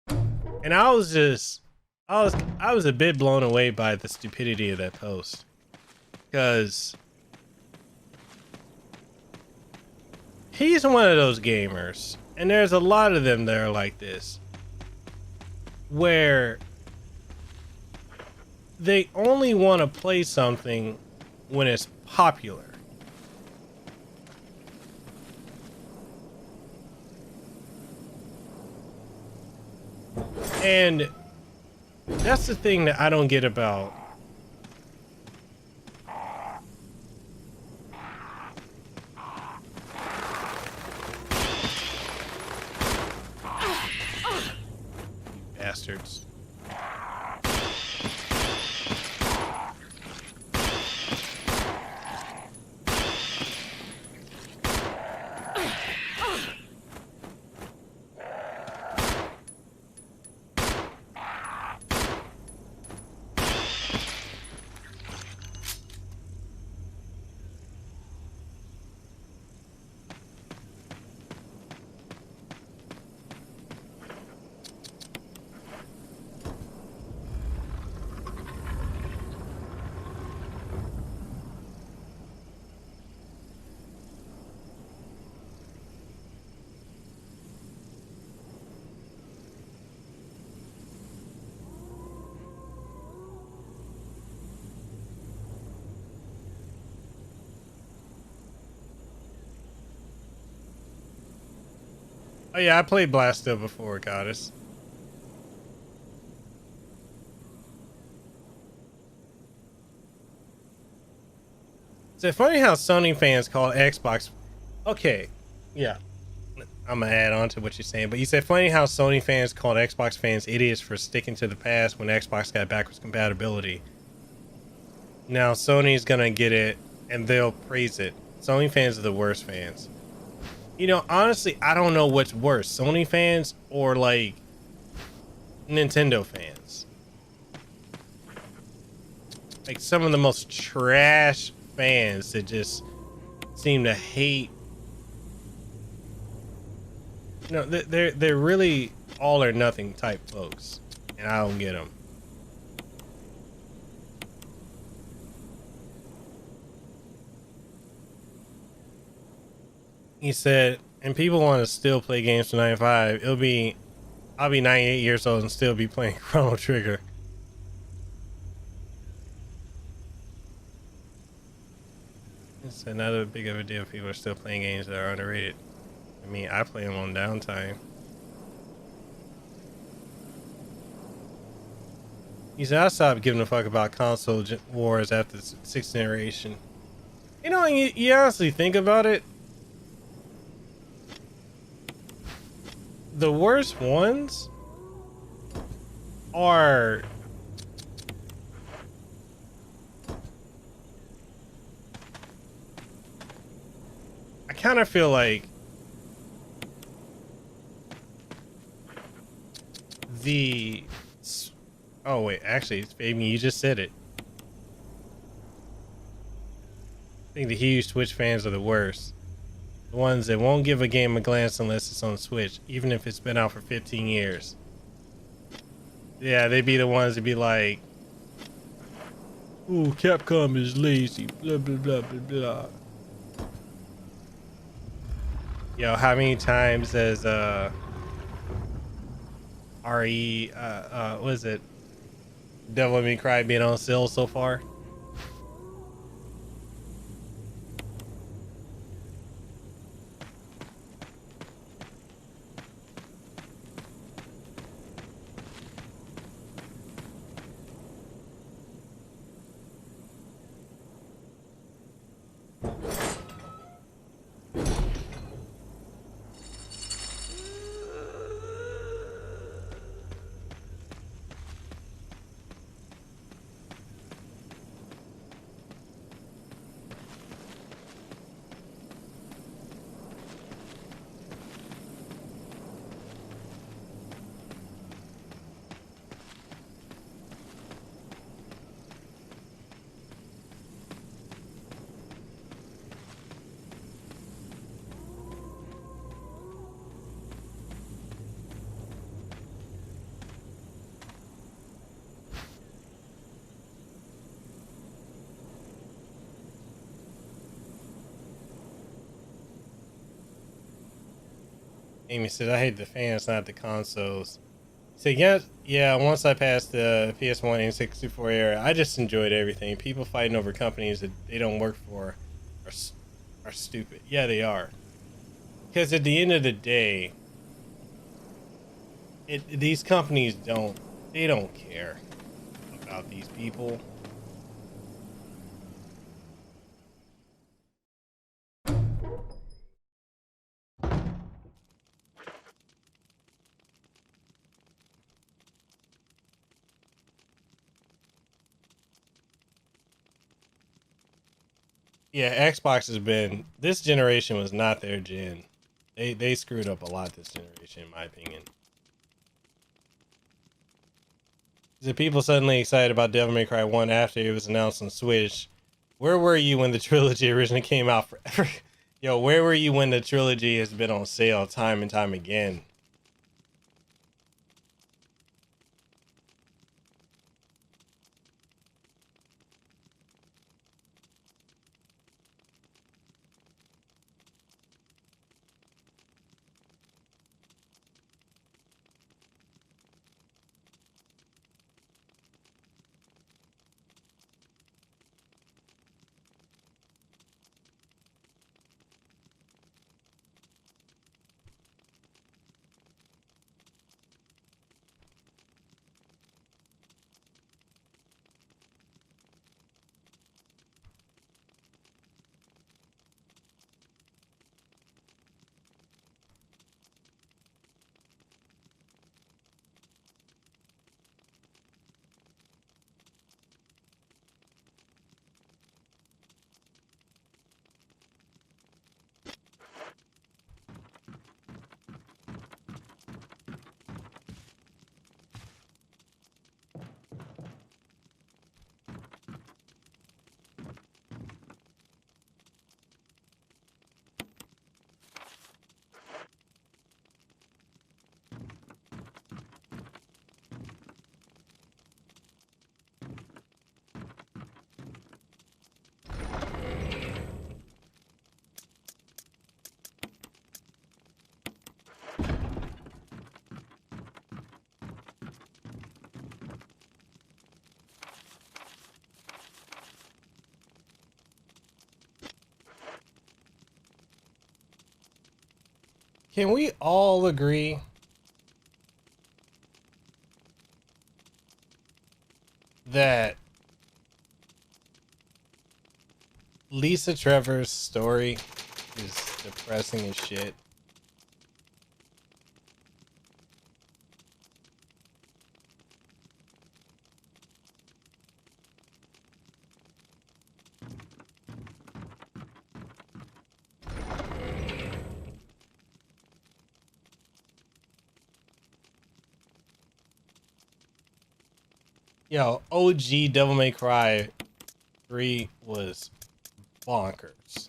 And I was a bit blown away by the stupidity of that post. Because he's one of those gamers, and there's a lot of them that are like this, where they only want to play something when it's popular. And that's the thing that I don't get about bastards. Oh yeah, I played Blasto before, Goddess. It's funny how Sony fans call Xbox. Okay, yeah, I'm gonna add on to what you're saying, but you said funny how Sony fans called Xbox fans idiots for sticking to the past when Xbox got backwards compatibility. Now Sony's gonna get it and they'll praise it. Sony fans are the worst fans. You know, honestly, I don't know what's worse, Sony fans or like Nintendo fans. Like some of the most trash fans that just seem to hate. You know, they're really all or nothing type folks, and I don't get them. He said, and people want to still play games from 95. I'll be 98 years old and still be playing Chrono Trigger. It's another big of a deal. People are still playing games that are underrated. I mean, I play them on downtime. He said, I stopped giving a fuck about console wars after the 6th generation. You know, you honestly think about it. The worst ones are I kind of feel like the oh wait, actually, baby, you just said it. I think the huge Switch fans are the worst. The ones that won't give a game a glance unless it's on Switch, even if it's been out for 15 years. Yeah, they'd be the ones that be like, ooh, Capcom is lazy, blah, blah, blah, blah, blah. Yo, how many times has, what is it? Devil May Cry being on sale so far? Amy said, I hate the fans, not the consoles. So yeah, once I passed the PS1 and 64 era, I just enjoyed everything. People fighting over companies that they don't work for are stupid. Yeah, they are. Because at the end of the day, these companies don't care about these people. Yeah, Xbox has been, this generation was not their gen. They screwed up a lot this generation, in my opinion. The people suddenly excited about Devil May Cry 1 after it was announced on Switch. Where were you when the trilogy originally came out forever? Yo, where were you when the trilogy has been on sale time and time again? Can we all agree that Lisa Trevor's story is depressing as shit? Yo, OG Devil May Cry 3 was bonkers.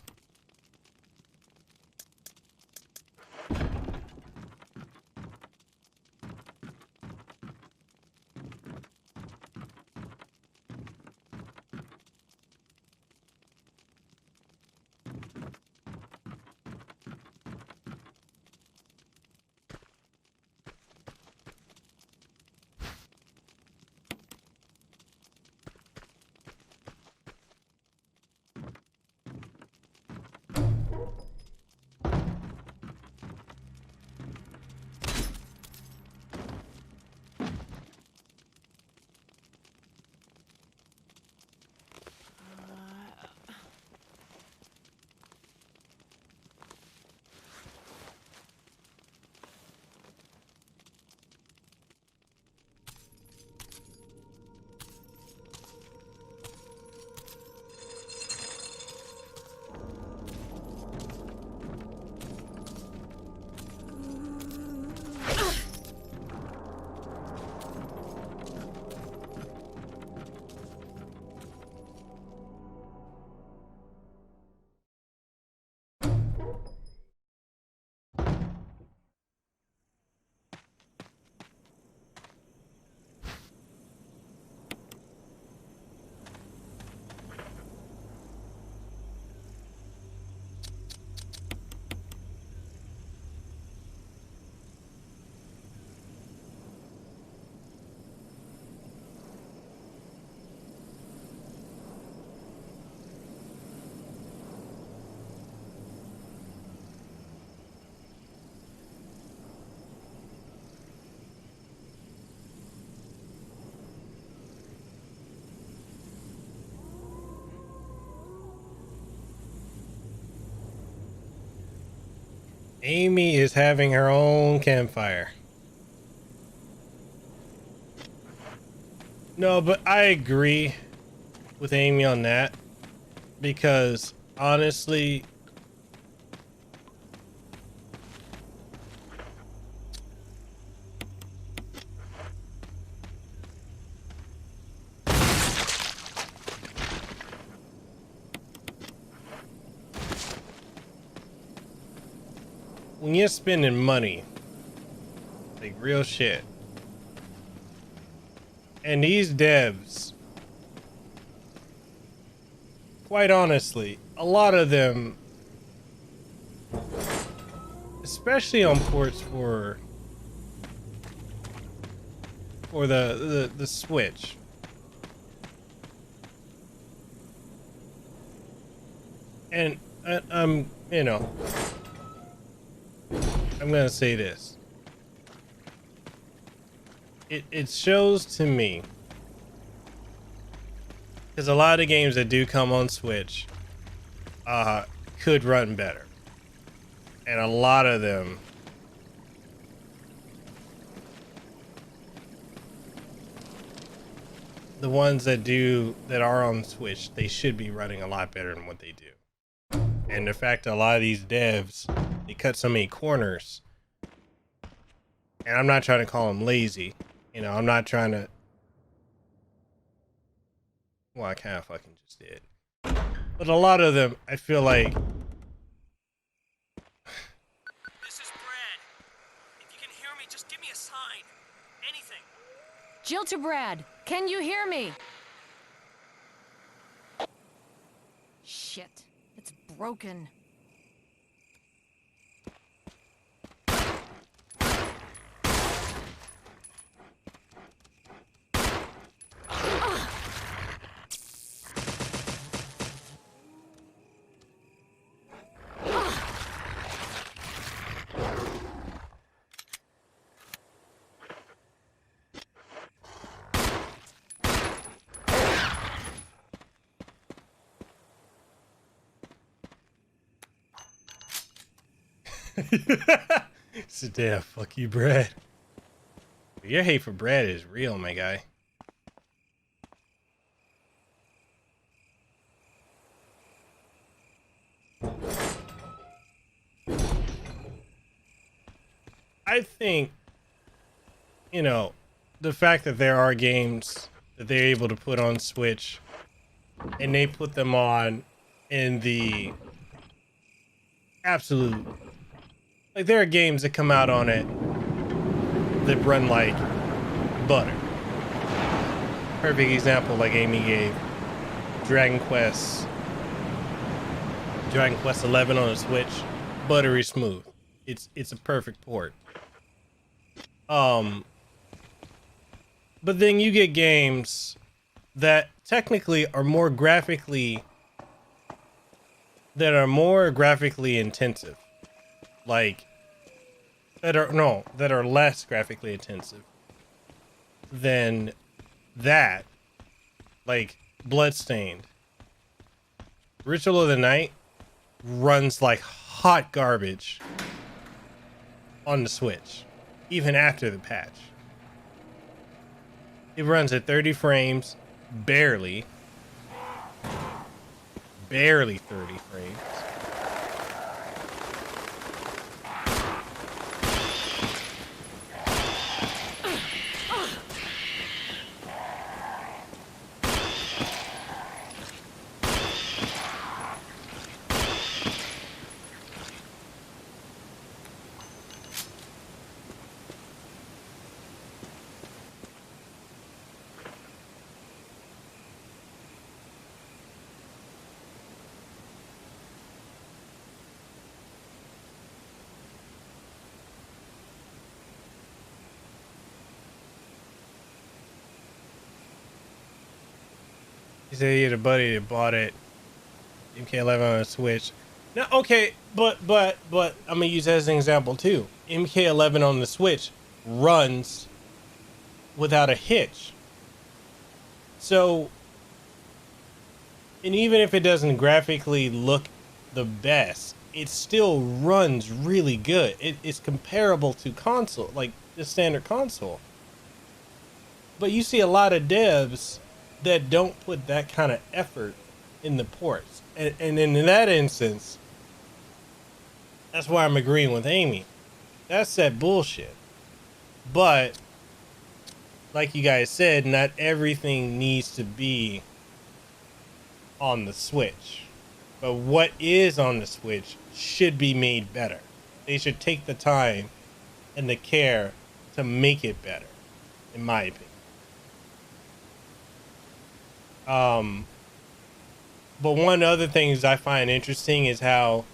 Amy is having her own campfire. No, but I agree with Amy on that, because honestly, when you're spending money, like real shit, and these devs, quite honestly, a lot of them, especially on ports for the Switch, and you know, I'm gonna say this. It shows to me, because a lot of games that do come on Switch could run better, and a lot of them the ones that are on Switch, they should be running a lot better than what they do. And the fact that a lot of these devs, they cut so many corners, and I'm not trying to call them lazy, you know, I'm not trying to, well, I kind of fucking just did, but a lot of them, I feel like, This is Brad. If you can hear me, just give me a sign. Anything. Jill to Brad, can you hear me? Shit, it's broken. So damn, fuck you, Brad. Your hate for Brad is real, my guy. I think, you know, the fact that there are games that they're able to put on Switch and they put them on in the absolute, like, there are games that come out on it that run like butter. Perfect example, like Amy gave, Dragon Quest 11 on the Switch, buttery smooth. It's a perfect port. But then you get games that technically are more graphically intensive, like that are less graphically intensive than that, like Bloodstained. Ritual of the Night runs like hot garbage on the Switch, even after the patch. It runs at 30 frames, barely 30 frames. He said he had a buddy that bought it, MK11 on a Switch. Now, okay, but I'm gonna use that as an example too. MK11 on the Switch runs without a hitch. So, and even if it doesn't graphically look the best, it still runs really good. It's comparable to console, like the standard console. But you see a lot of devs that don't put that kind of effort in the ports. And in that instance, that's why I'm agreeing with Amy. That's that bullshit. But, like you guys said, not everything needs to be on the Switch. But what is on the Switch should be made better. They should take the time and the care to make it better, in my opinion. But one other things I find interesting is how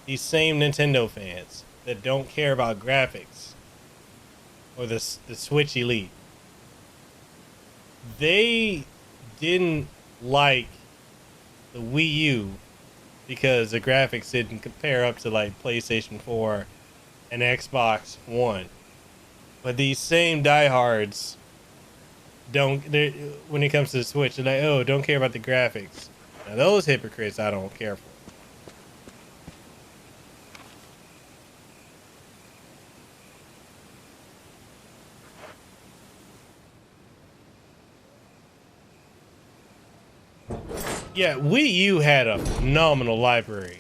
these same Nintendo fans that don't care about graphics or the Switch Elite, they didn't like the Wii U because the graphics didn't compare up to like PlayStation 4 and Xbox One. But these same diehards when it comes to the Switch, they're like, oh, don't care about the graphics. Now those hypocrites I don't care for. Yeah, Wii U had a phenomenal library.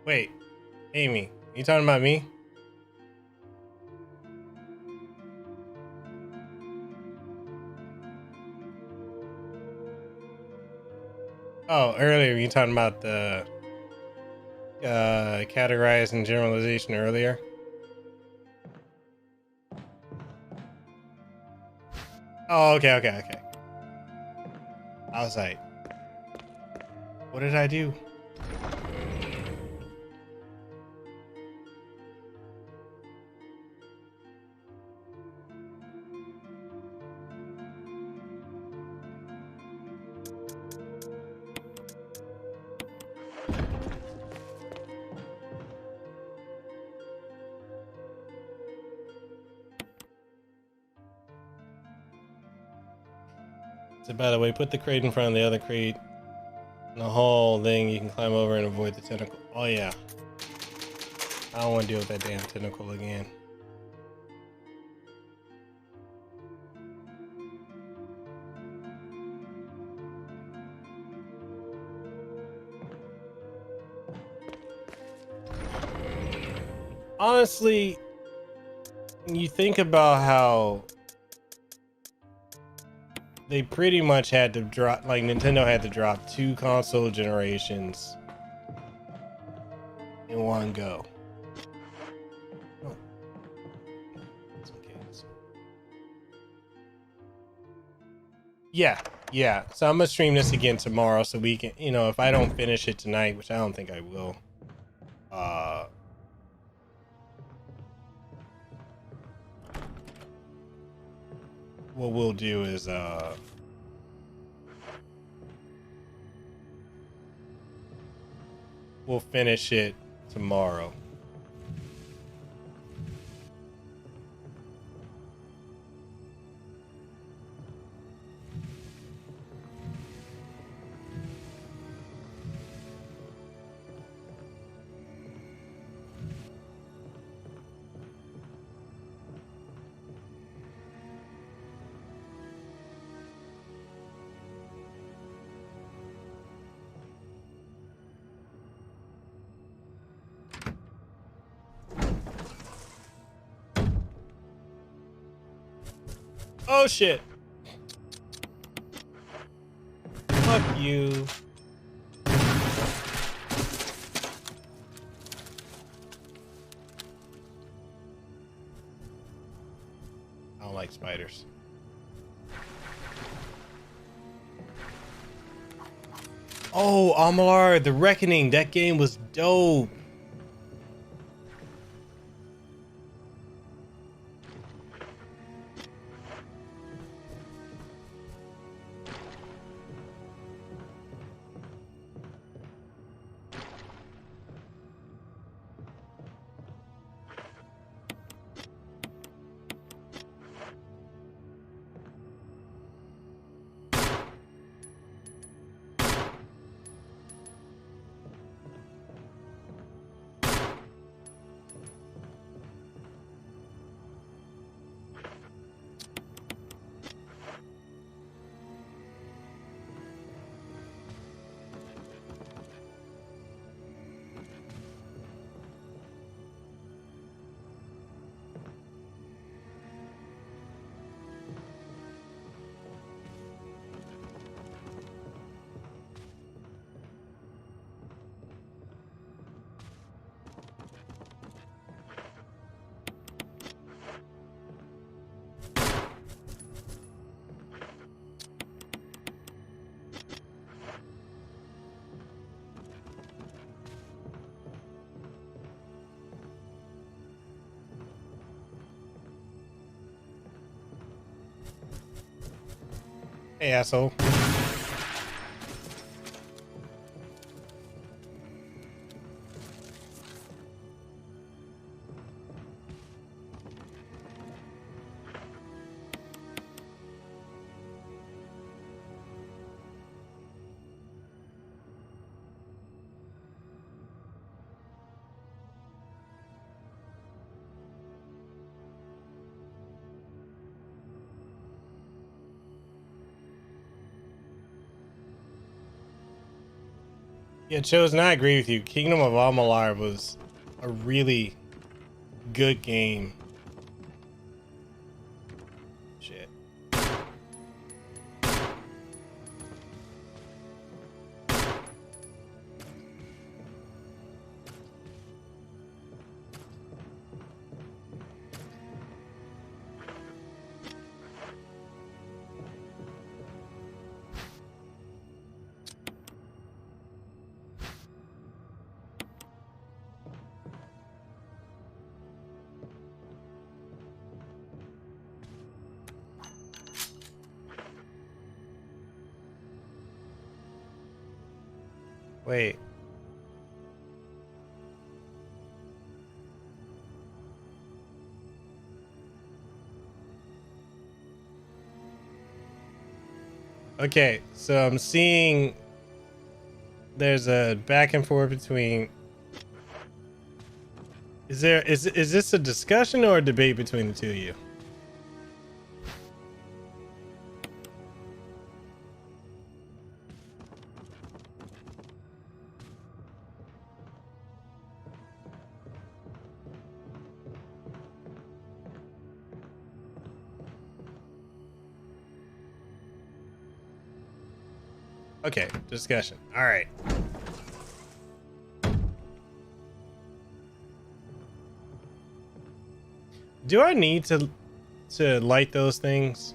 Wait, Amy, you talking about me? Oh, earlier you talking about the categorizing generalization earlier. Oh, okay. I was like, what did I do? So by the way, put the crate in front of the other crate. And the whole thing, you can climb over and avoid the tentacle. Oh yeah. I don't want to deal with that damn tentacle again. Honestly, you think about how they pretty much had to drop, like Nintendo had to drop 2 console generations in one go. Oh. It's okay. Yeah. So I'm gonna stream this again tomorrow so we can, you know, if I don't finish it tonight, which I don't think I will, what we'll do is we'll finish it tomorrow. Oh shit. Fuck you. I don't like spiders. Oh, Amalar, The Reckoning. That game was dope. Hey, asshole. Yeah, Chosen, I agree with you. Kingdom of Amalur was a really good game. Shit. Wait. Okay, so I'm seeing there's a back and forth between. Is this a discussion or a debate between the two of you? Okay, discussion. All right. Do I need to light those things?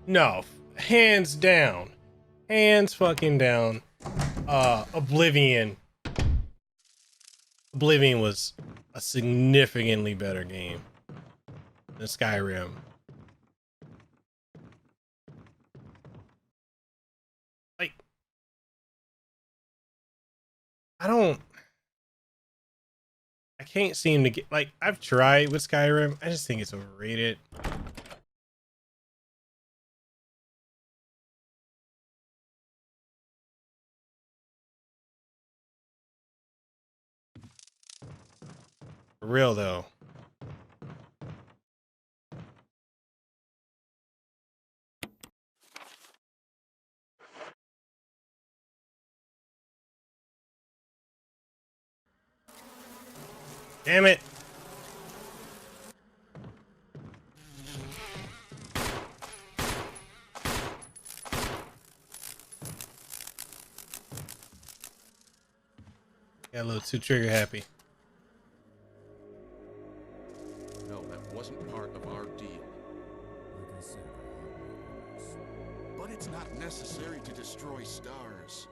No, hands down. Hands fucking down. Oblivion. Oblivion was a significantly better game than Skyrim. Like, I can't seem to get, like, I've tried with Skyrim. I just think it's overrated. For real though. Damn it. Got a little too trigger happy. No, that wasn't part of our deal. Like I said, But it's not necessary to destroy stars.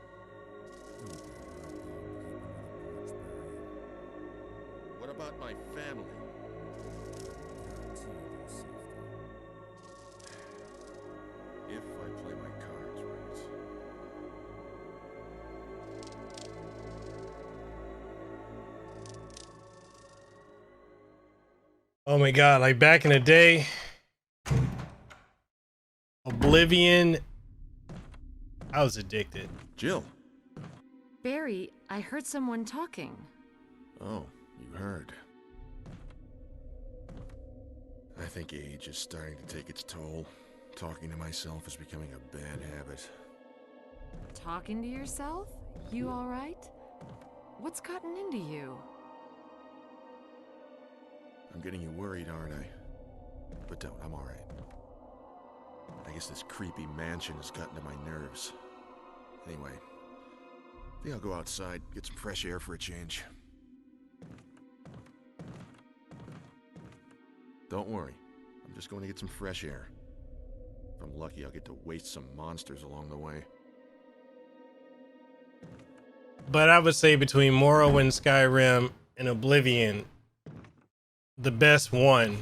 What about my family? If I play my cards right. Oh my god, like back in the day, Oblivion, I was addicted. Jill. Barry, I heard someone talking. Oh, you heard. I think age is starting to take its toll. Talking to myself is becoming a bad habit. Talking to yourself? You all right? What's gotten into you? I'm getting you worried, aren't I? But don't, I'm alright. I guess this creepy mansion has gotten to my nerves. Anyway, I think I'll go outside, get some fresh air for a change. Don't worry, I'm just going to get some fresh air. If I'm lucky, I'll get to waste some monsters along the way. But I would say between Morrowind, Skyrim, and Oblivion, the best one,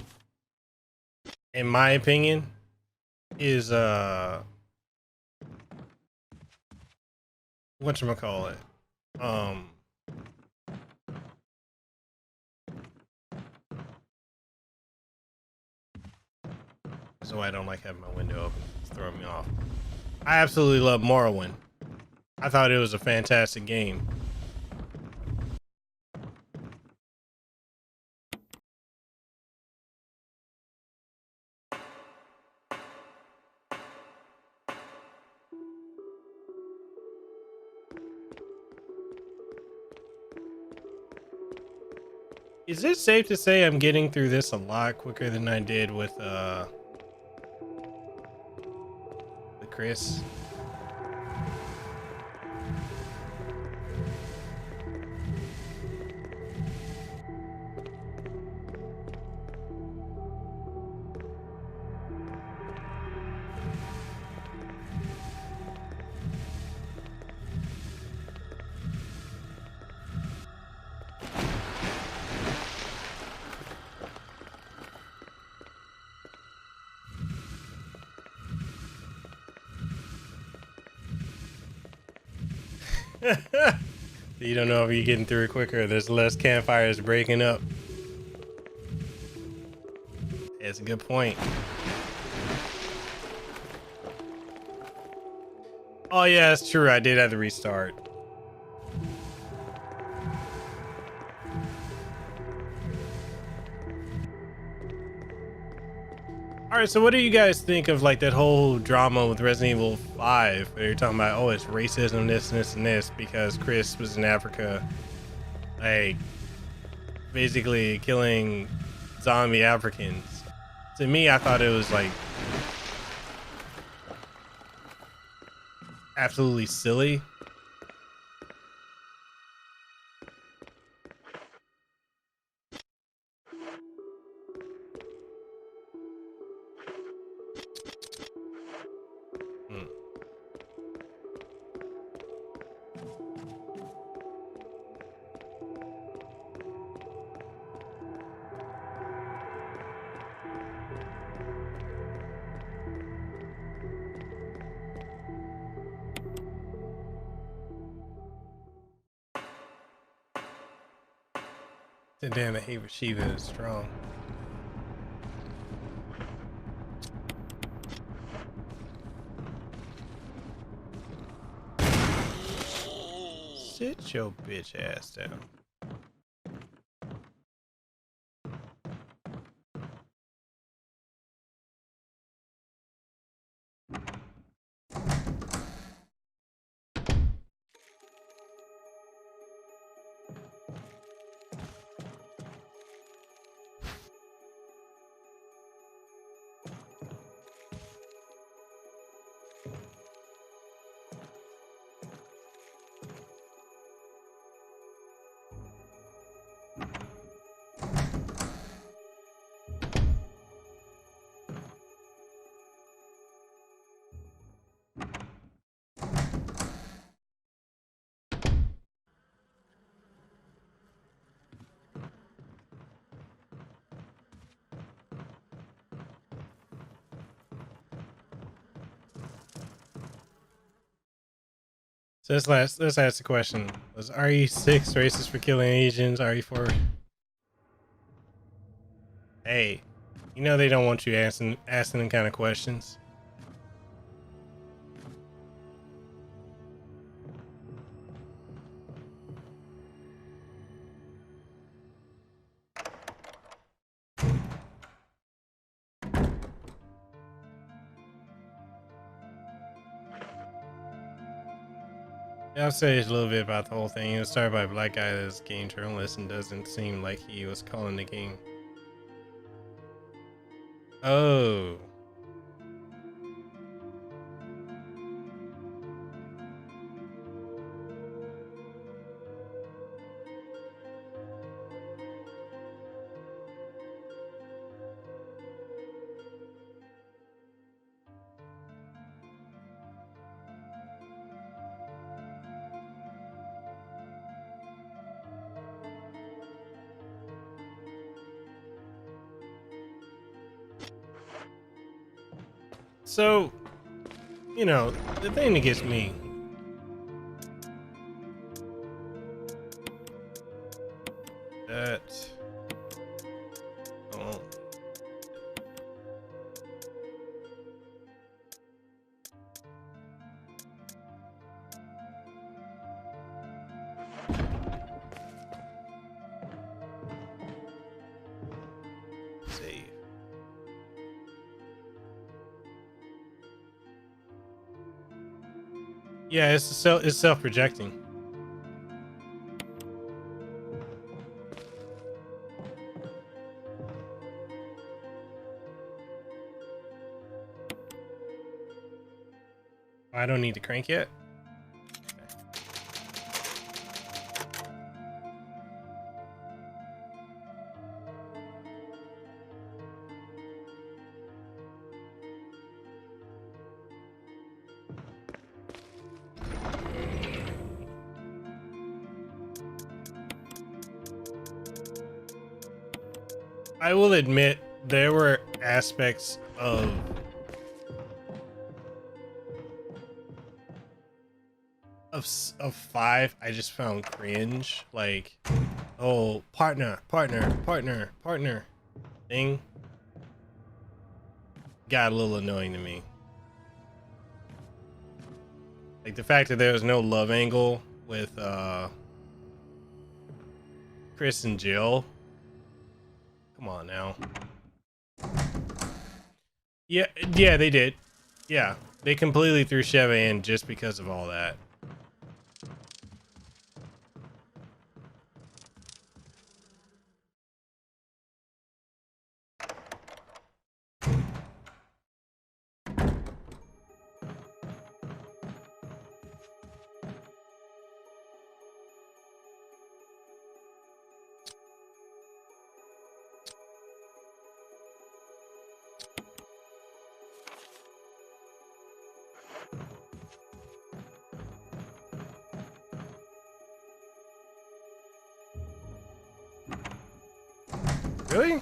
in my opinion, is whatchamacallit? That's why I don't like having my window open. It's throwing me off. I absolutely love Morrowind. I thought it was a fantastic game. Is it safe to say I'm getting through this a lot quicker than I did with the Chris? You don't know if you're getting through it quicker. There's less campfires breaking up. That's a good point. Oh yeah, that's true. I did have to restart. All right, so what do you guys think of like that whole drama with Resident Evil 5? Where you're talking about, oh, it's racism, this, and this, and this, because Chris was in Africa, like basically killing zombie Africans. To me, I thought it was like absolutely silly. Damn, the hate for Shiva is strong. Sit your bitch ass down. So let's ask the question. Was RE6 racist for killing Asians? RE4? Hey, you know they don't want you asking them kind of questions. Yeah, I'll say a little bit about the whole thing. It was started by a black guy that's a game journalist and doesn't seem like he was calling the game. Oh. So, you know, the thing that gets me. That. Oh. Yeah, it's self-projecting. I don't need to crank yet. I will admit there were aspects of 5 I just found cringe, like oh partner thing got a little annoying to me. Like the fact that there was no love angle with Chris and Jill. Come on now. Yeah, they did. Yeah, they completely threw Chevy in just because of all that. Really?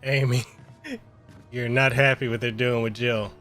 Amy, you're not happy what they're doing with Jill.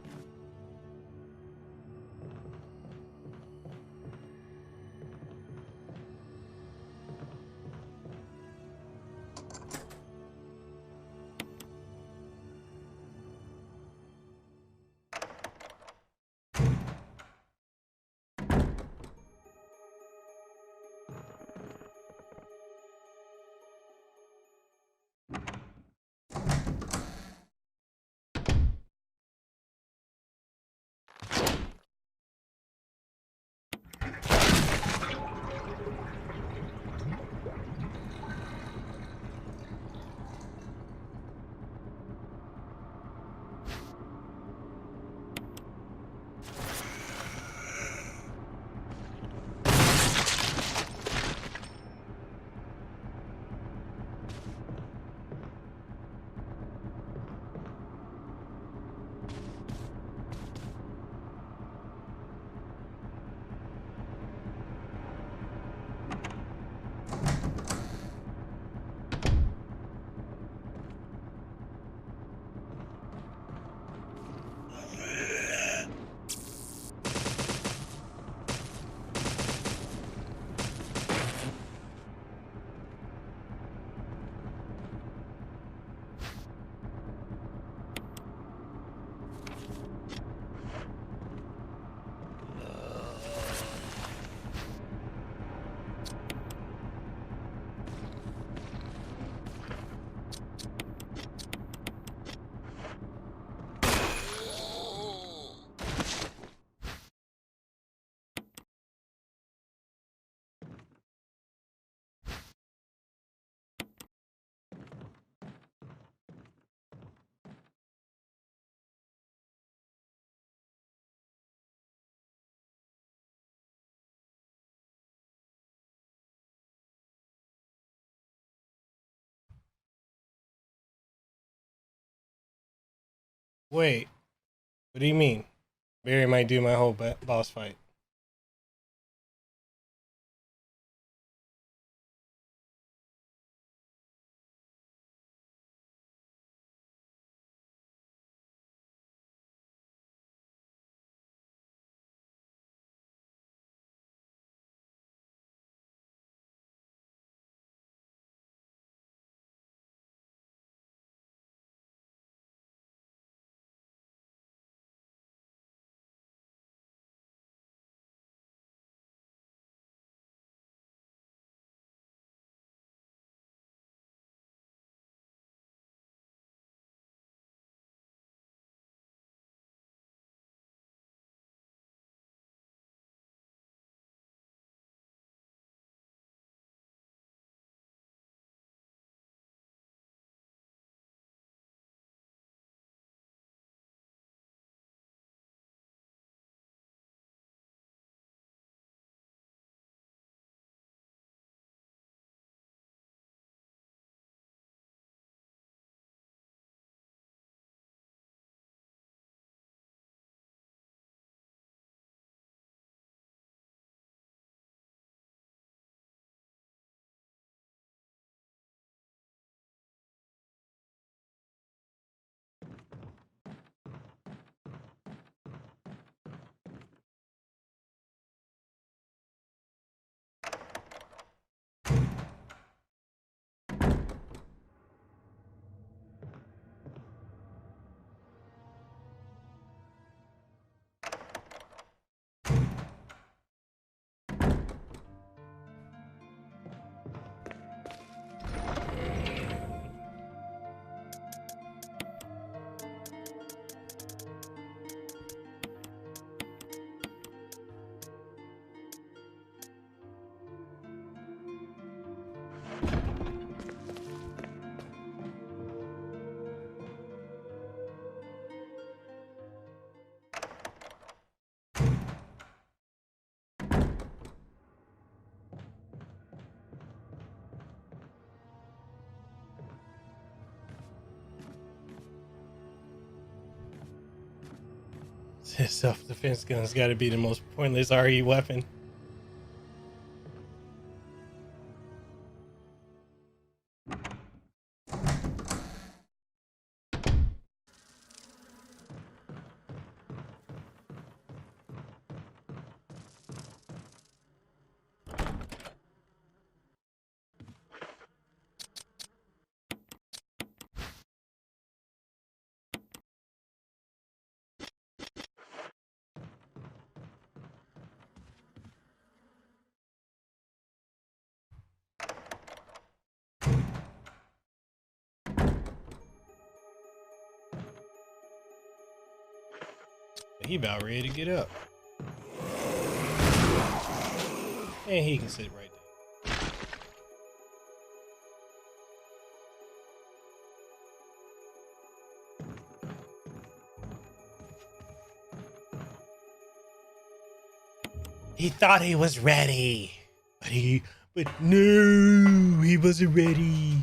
Wait, what do you mean? Barry might do my whole boss fight. Self-defense gun's got to be the most pointless RE weapon. He about ready to get up. And he can sit right there. He thought he was ready, but no, he wasn't ready.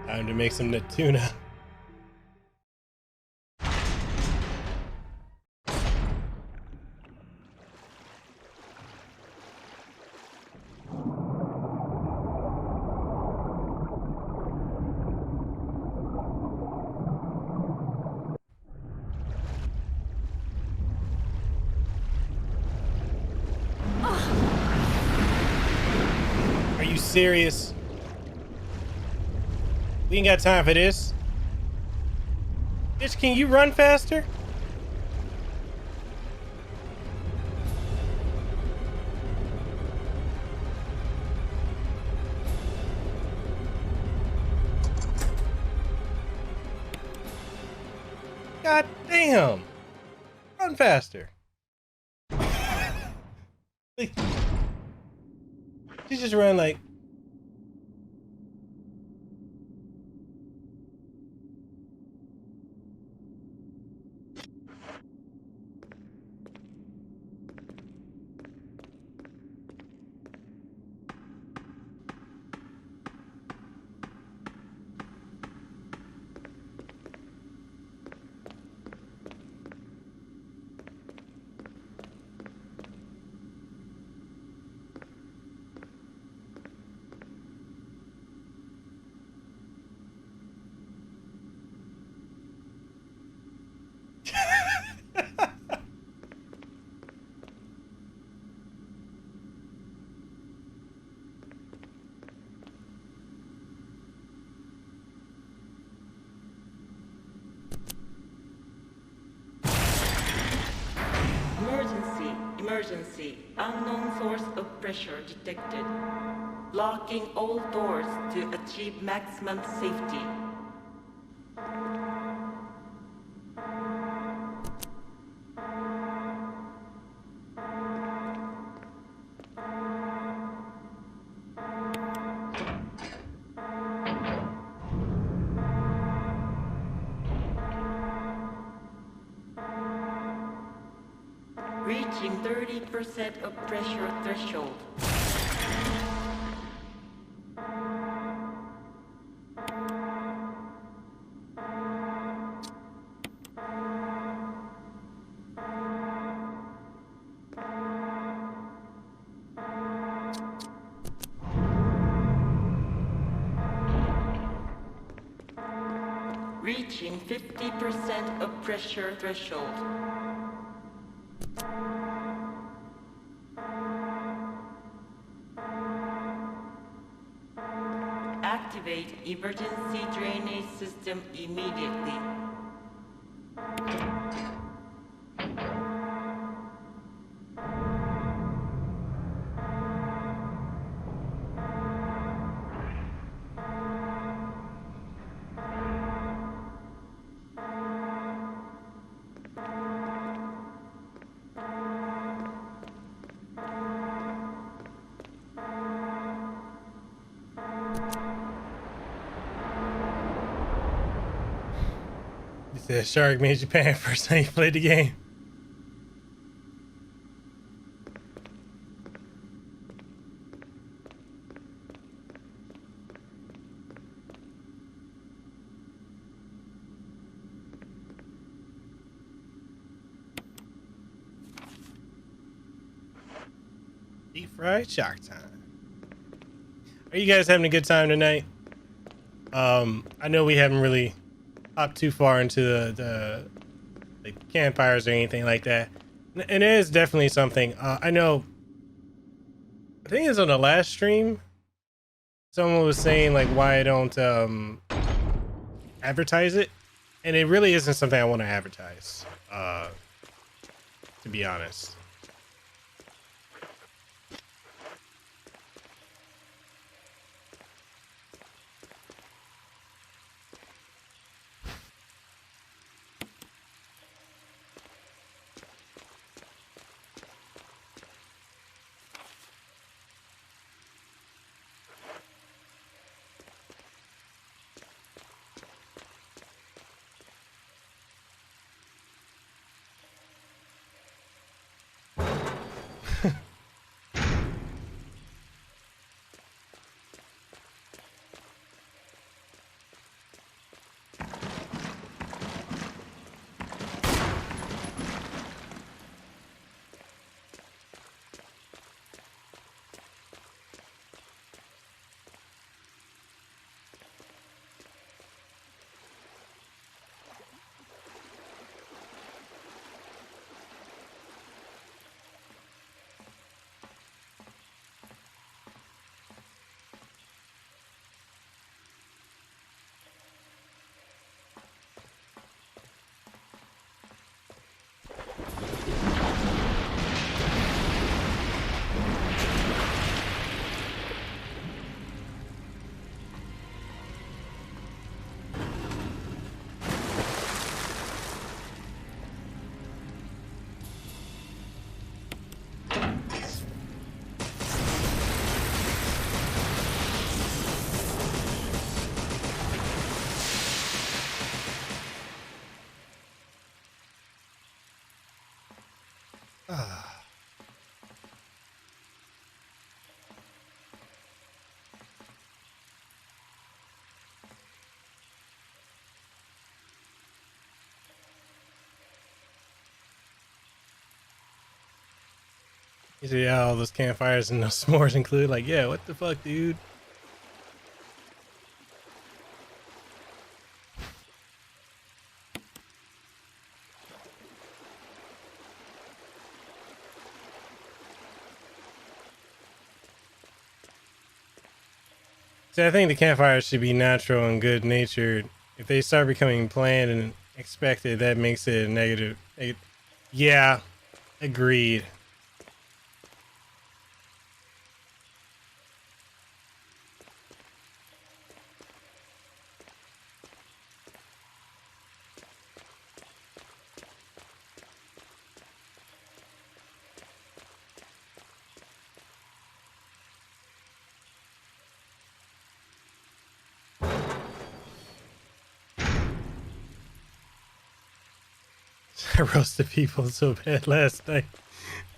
Time to make some tuna. Are you serious? We ain't got time for this. Bitch, can you run faster? God damn. Run faster. Like, she just ran like. Emergency. Unknown source of pressure detected. Locking all doors to achieve maximum safety. Reaching 30% of pressure threshold. Reaching 50% of pressure threshold. Activate emergency drainage system immediately. He said Shark made Japan first time he played the game. Deep fried shark time. Are you guys having a good time tonight? I know we haven't really hopped too far into the campfires or anything like that, and it is definitely something. I know. I think it's on the last stream. Someone was saying like why I don't advertise it, and it really isn't something I want to advertise. To be honest. You see, yeah, all those campfires and those s'mores included. Like, yeah, what the fuck, dude? See, I think the campfires should be natural and good natured. If they start becoming planned and expected, that makes it a negative. Yeah, agreed. I roasted people so bad last night.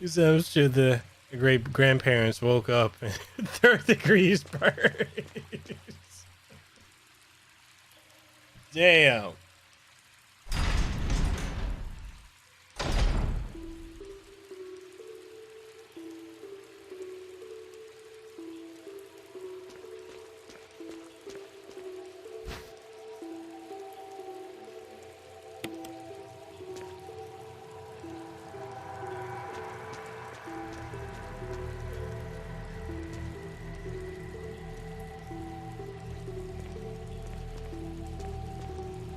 So I'm sure the great grandparents woke up in 3rd-degree burns. Damn.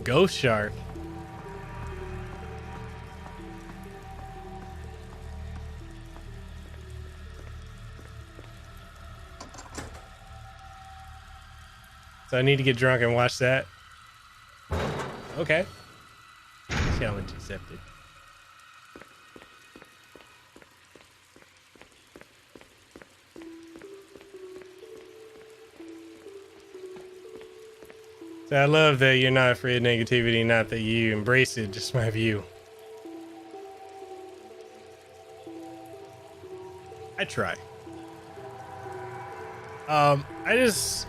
Ghost shark. So I need to get drunk and watch that. Okay. Challenge accepted. So I love that you're not afraid of negativity, not that you embrace it, just my view. I try. It's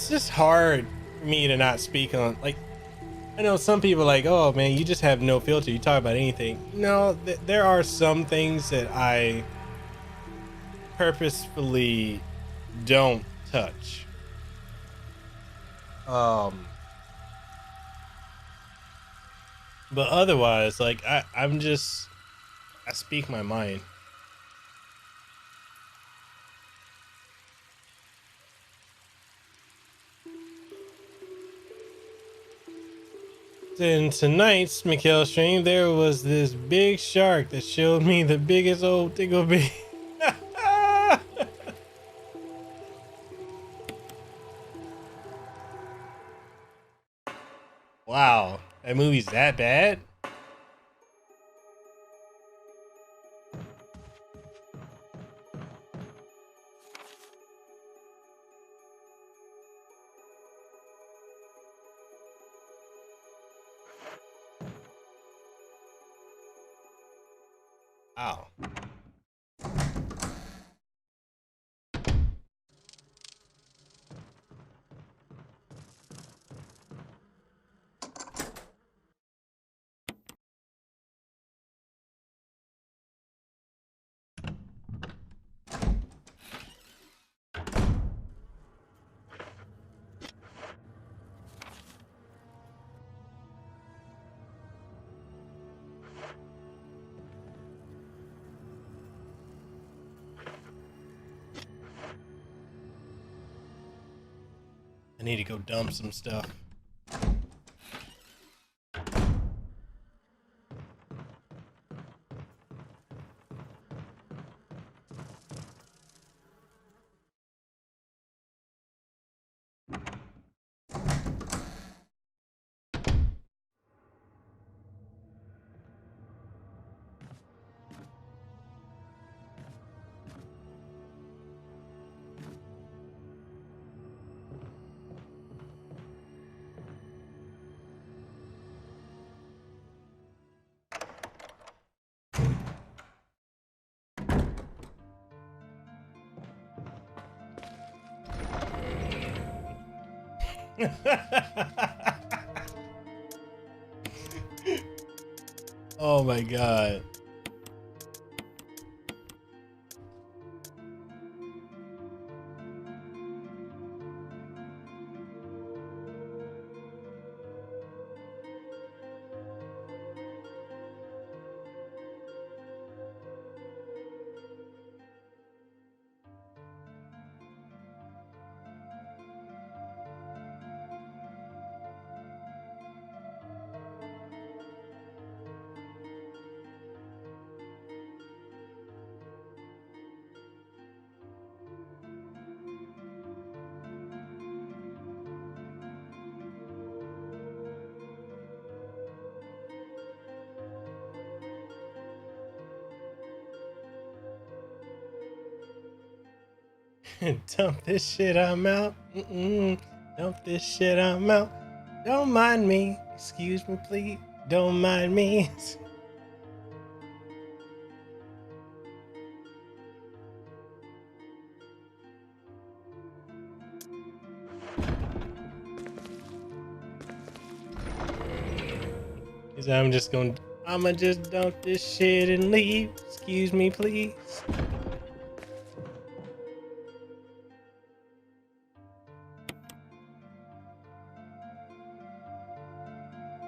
just hard for me to not speak on, like, I know some people are like, oh man, you just have no filter, you talk about anything. No, there are some things that I purposefully don't touch. But otherwise, like, I speak my mind. In tonight's Mekel stream, there was this big shark that showed me the biggest old tickle bee. Wow, that movie's that bad? Wow. I need to go dump some stuff. Oh my god. Dump this shit, I'm out. Dump this shit, I'm out. Don't mind me. Excuse me, please. Don't mind me. I'ma just dump this shit and leave. Excuse me, please.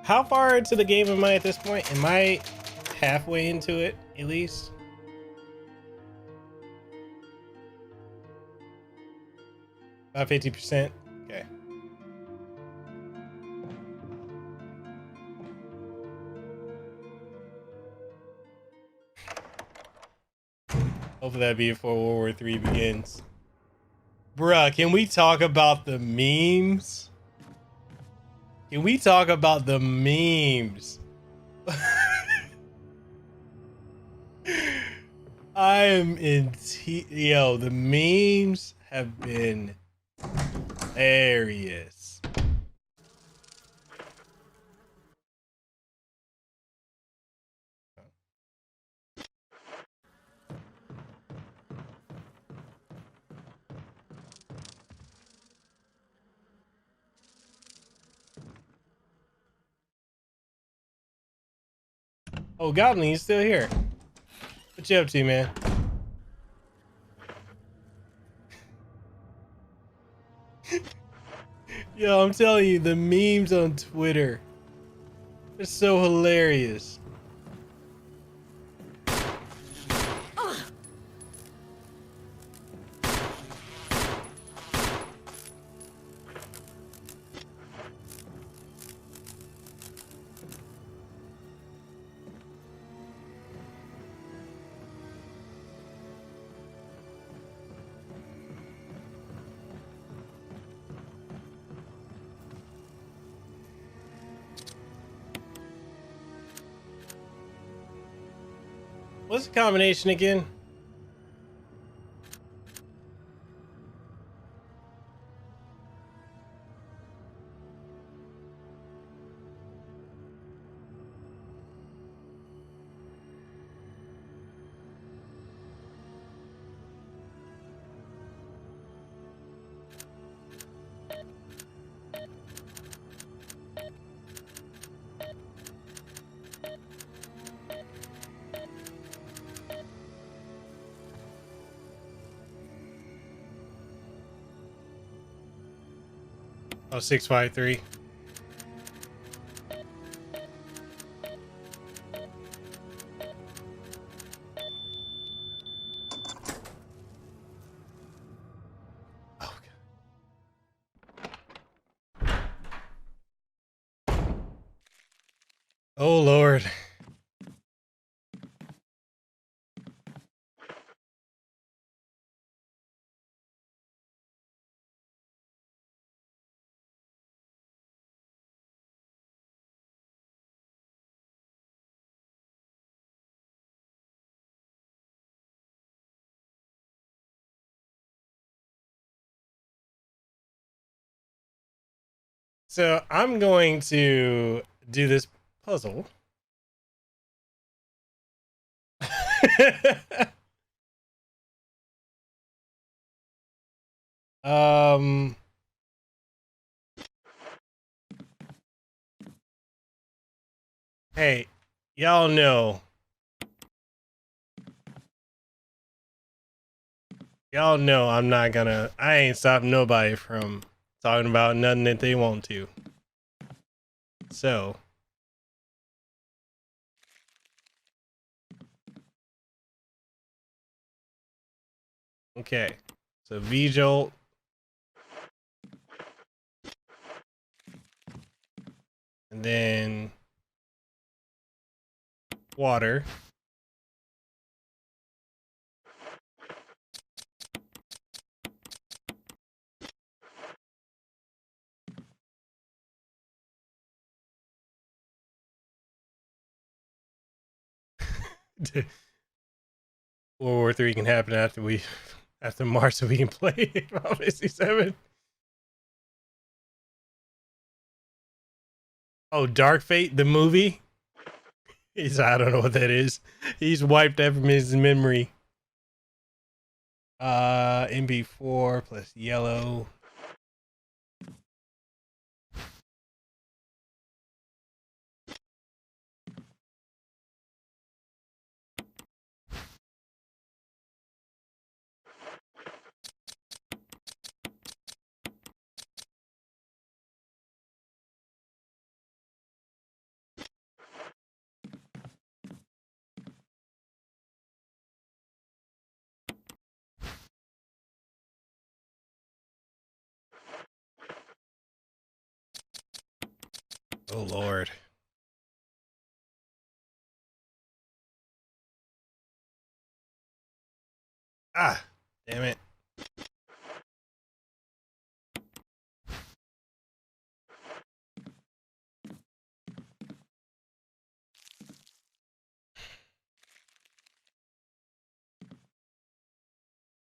How far into the game am I at this point? Am I halfway into it, at least? About 50%? Okay. Hopefully that'll be before World War III begins. Bruh, can we talk about the memes? Can we talk about the memes? I am in yo, the memes have been hilarious. Oh, Goblin, you still here? What you up to, man? Yo, I'm telling you, the memes on Twitter are so hilarious. What's the combination again? Oh, 653. Oh, God. Oh, Lord. So I'm going to do this puzzle. um, hey, y'all know. Y'all know I ain't stopping nobody from talking about nothing that they want to. So, okay. So V-Jolt. And then water. World War III can happen after we After March, so we can play Final Fantasy 7. Oh, Dark Fate, the movie. I don't know what that is. He's wiped that from his memory. MB4 plus yellow. Oh, Lord. Ah, damn it.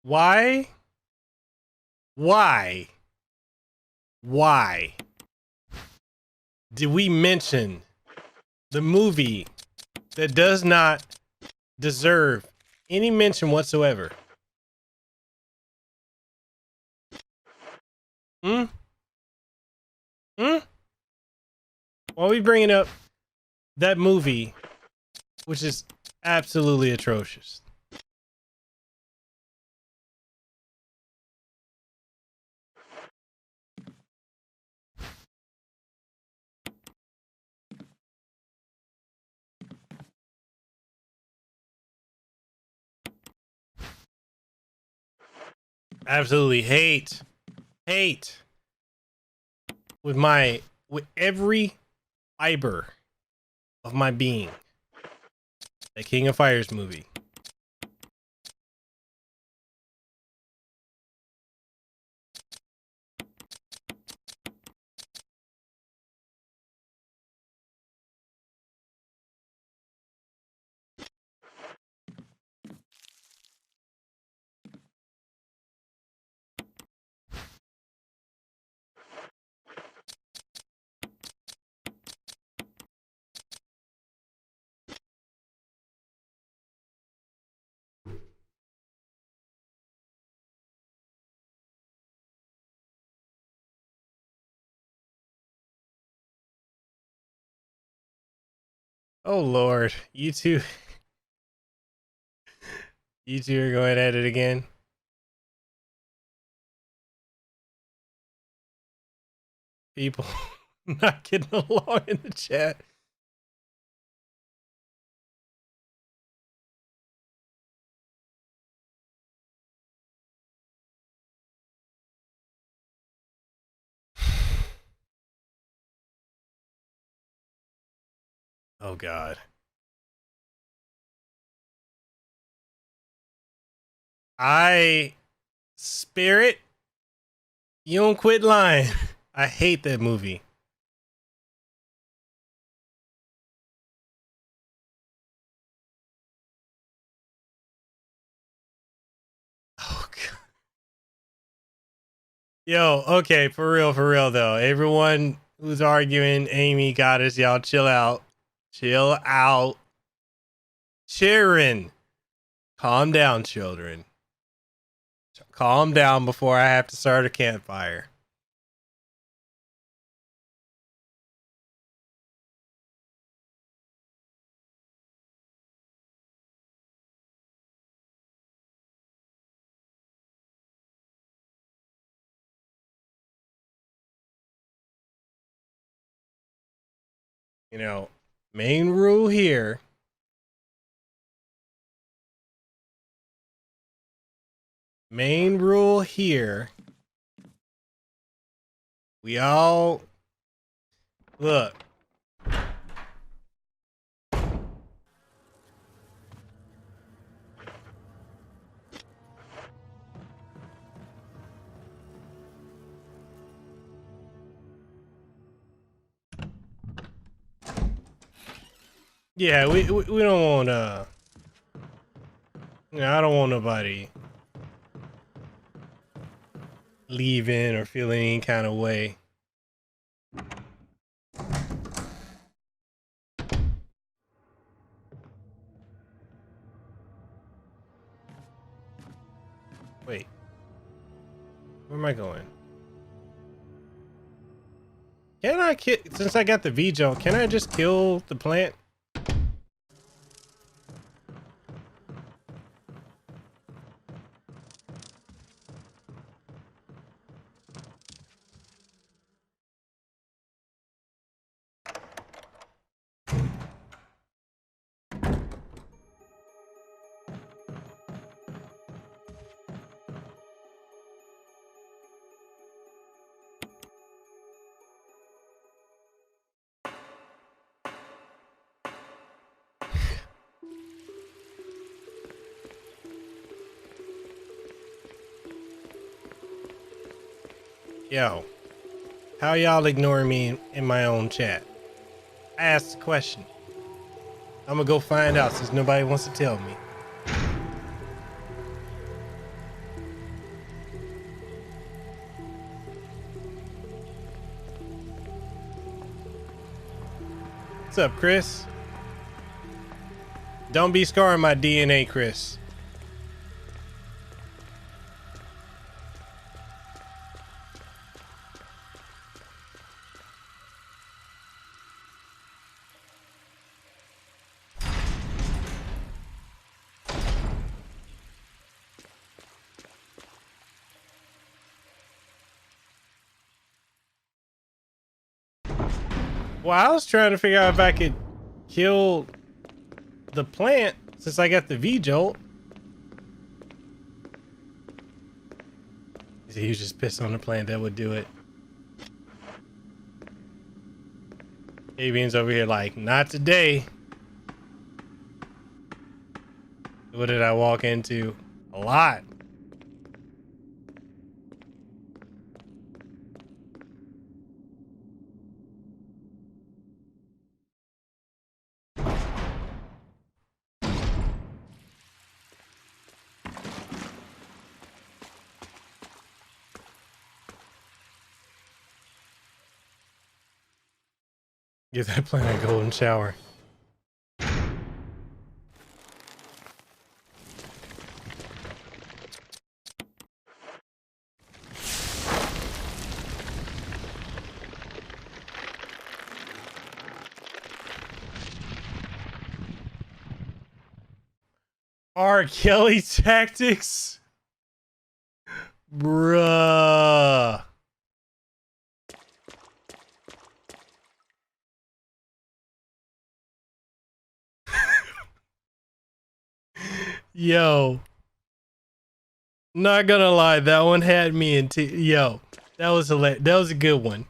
Why? Why? Why did we mention the movie that does not deserve any mention whatsoever? Hmm? Hmm? Why are we bringing up that movie, which is absolutely atrocious? Absolutely hate with every fiber of my being that King of Fighters movie. Oh Lord, you two are going at it again. People not getting along in the chat. Oh God. Spirit, you don't quit lying. I hate that movie. Oh God. Yo, okay, for real though. Everyone who's arguing Amy got us, y'all chill out. Chill out. Cheering. Calm down, children. Calm down before I have to start a campfire. You know, main rule here. Main rule here. We all look. Yeah, we don't want I don't want nobody leaving or feeling any kind of way. Wait, where am I going? Can I kill, since I got the V-Gel, can I just kill the plant? Yo, how y'all ignoring me in my own chat? I asked a question. I'm gonna go find out since nobody wants to tell me. What's up, Chris? Don't be scarring my DNA, Chris. Well, I was trying to figure out if I could kill the plant since I got the V-Jolt. He was just pissed on the plant, that would do it. Avian's over here like, not today. What did I walk into? A lot. Give that plant a golden shower. R. Kelly tactics? Bruh. Yo. Not gonna lie, that one had me in yo. That was hilarious. That was a good one.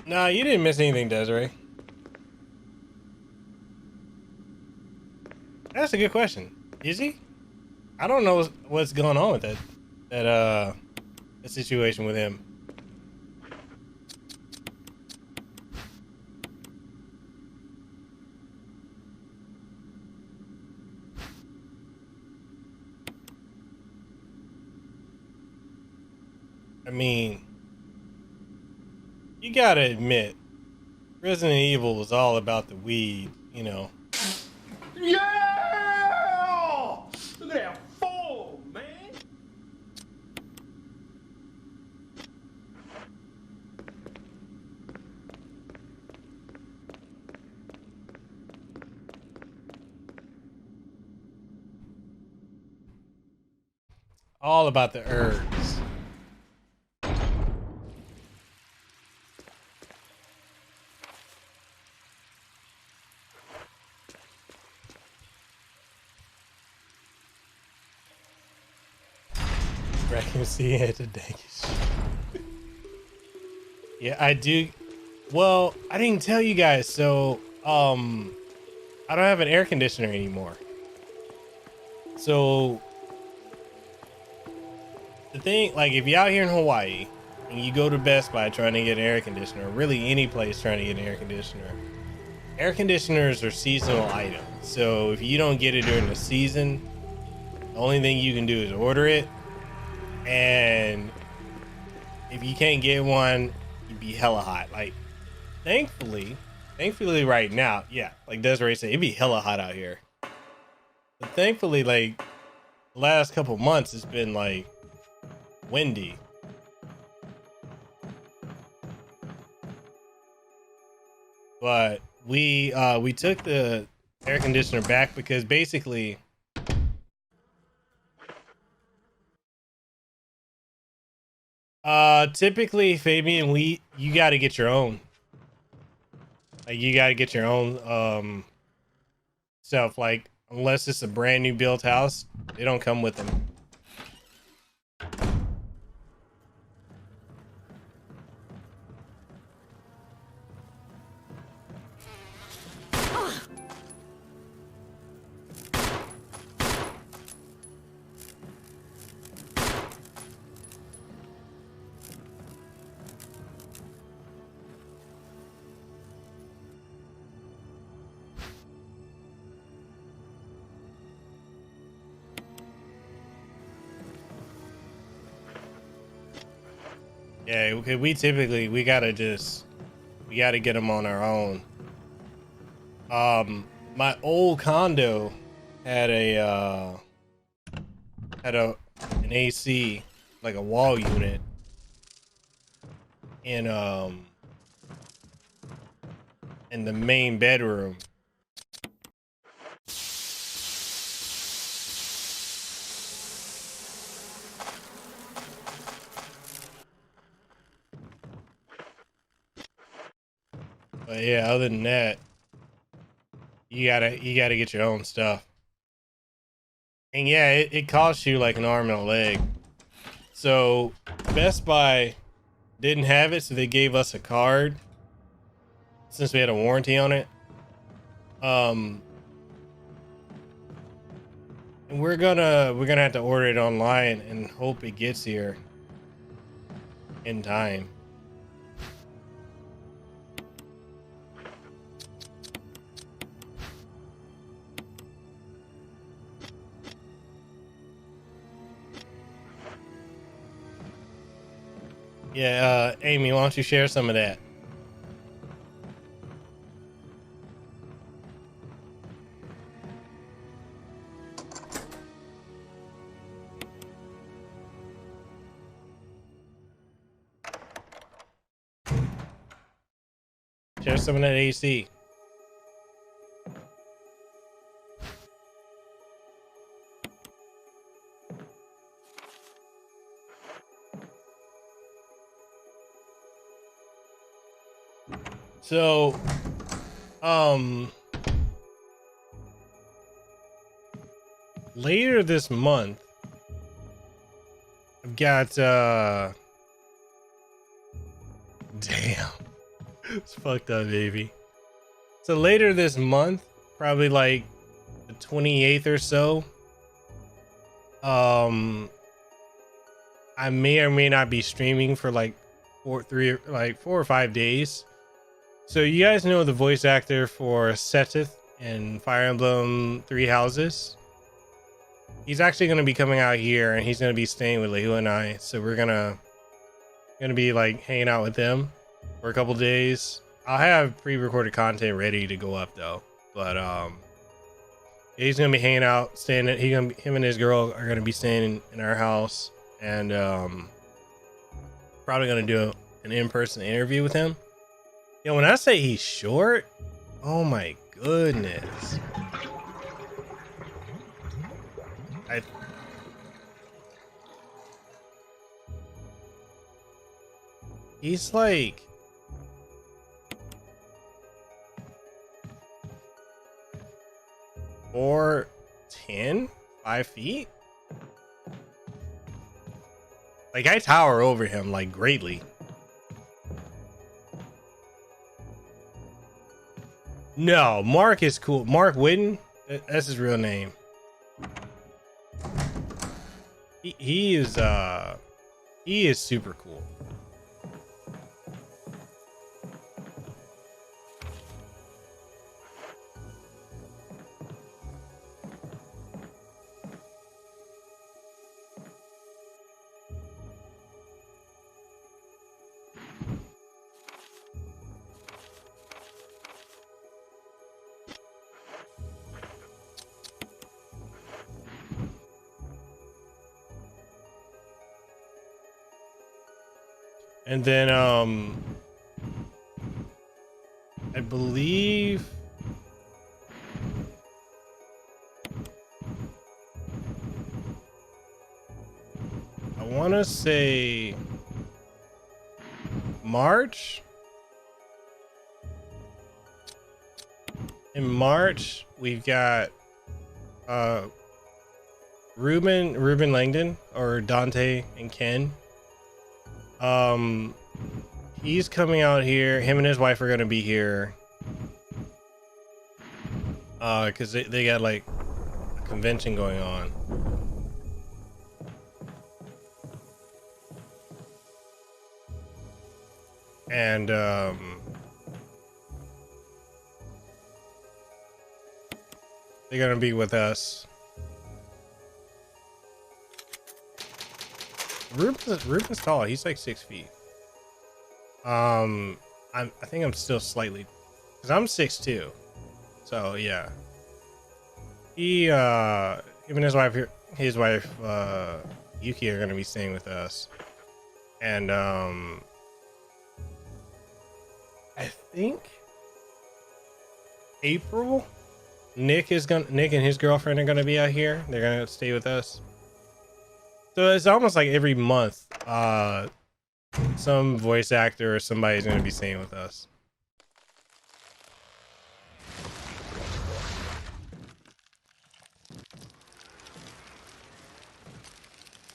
Nah, you didn't miss anything, Desiree. That's a good question. Is he? I don't know what's going on with that situation with him. I mean, you gotta admit, Resident Evil was all about the weed, you know. Yeah! Look at that fall, man! All about the herbs. Frequency at the dankest. Yeah, I do. Well, I didn't tell you guys. So, I don't have an air conditioner anymore. So, the thing, like, if you're out here in Hawaii and you go to Best Buy trying to get an air conditioner, or really any place trying to get an air conditioners are seasonal items. So, if you don't get it during the season, the only thing you can do is order it. And if you can't get one, you'd be hella hot. Like, thankfully right now, yeah, like Desiree said, it'd be hella hot out here. But thankfully, like, the last couple months, it's been like windy. But we took the air conditioner back because basically typically, Fabian, you got to get your own. Like, you got to get your own stuff. Like, unless it's a brand new built house, they don't come with them. Yeah, okay, we gotta get them on our own. My old condo had an AC, like a wall unit in the main bedroom. But yeah, other than that, you gotta get your own stuff. And yeah, it costs you like an arm and a leg. So Best Buy didn't have it, so they gave us a card since we had a warranty on it. And we're gonna have to order it online and hope it gets here in time. Yeah, Amy, why don't you share some of that? Share some of that AC. So, later this month, I've got, damn, it's fucked up, baby. So later this month, probably like the 28th or so, I may or may not be streaming for like 4 or 5 days. So you guys know the voice actor for Setith in Fire Emblem Three Houses? He's actually going to be coming out here, and he's going to be staying with Lehu and I. So we're gonna be like hanging out with him for a couple days. I'll have pre-recorded content ready to go up though. But he's going to be hanging out, him and his girl are going to be staying in our house, and probably going to do an in-person interview with him. Yeah, when I say he's short, oh my goodness. He's like 4'10", 5 feet. Like, I tower over him, like, greatly. No, Mark is cool. Mark Whitten? That's his real name. He is super cool. And then I believe I want to say March. In March, we've got Ruben Langdon, or Dante and Ken. He's coming out here. Him and his wife are gonna be here. Cause they got like a convention going on. And they're gonna be with us. Ruben's tall. He's like 6 feet. I think I'm still slightly, cause I'm 6'2". So yeah. Him and his wife Yuki are gonna be staying with us, and I think April, Nick and his girlfriend are gonna be out here. They're gonna stay with us. So it's almost like every month, some voice actor or somebody's gonna be staying with us.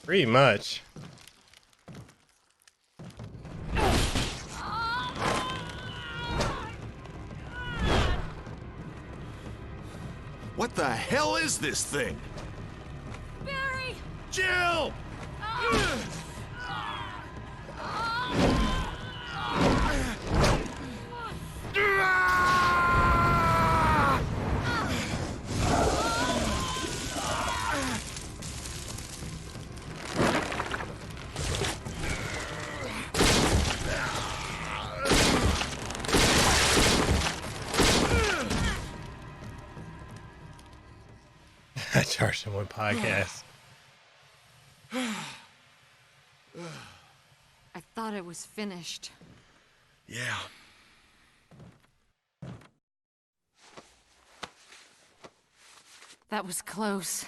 Pretty much. What the hell is this thing? Barry! Jill! I charged him with podcast. I thought it was finished. Yeah. That was close.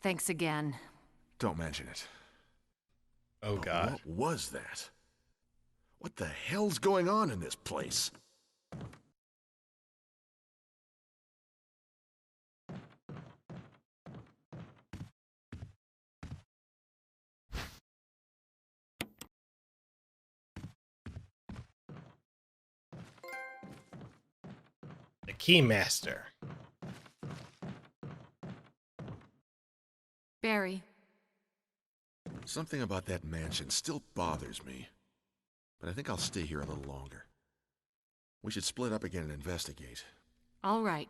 Thanks again. Don't mention it. Oh God. What was that? What the hell's going on in this place? The Keymaster. Barry, Something about that mansion still bothers me. But I think I'll stay here a little longer. We should split up again and investigate. all right.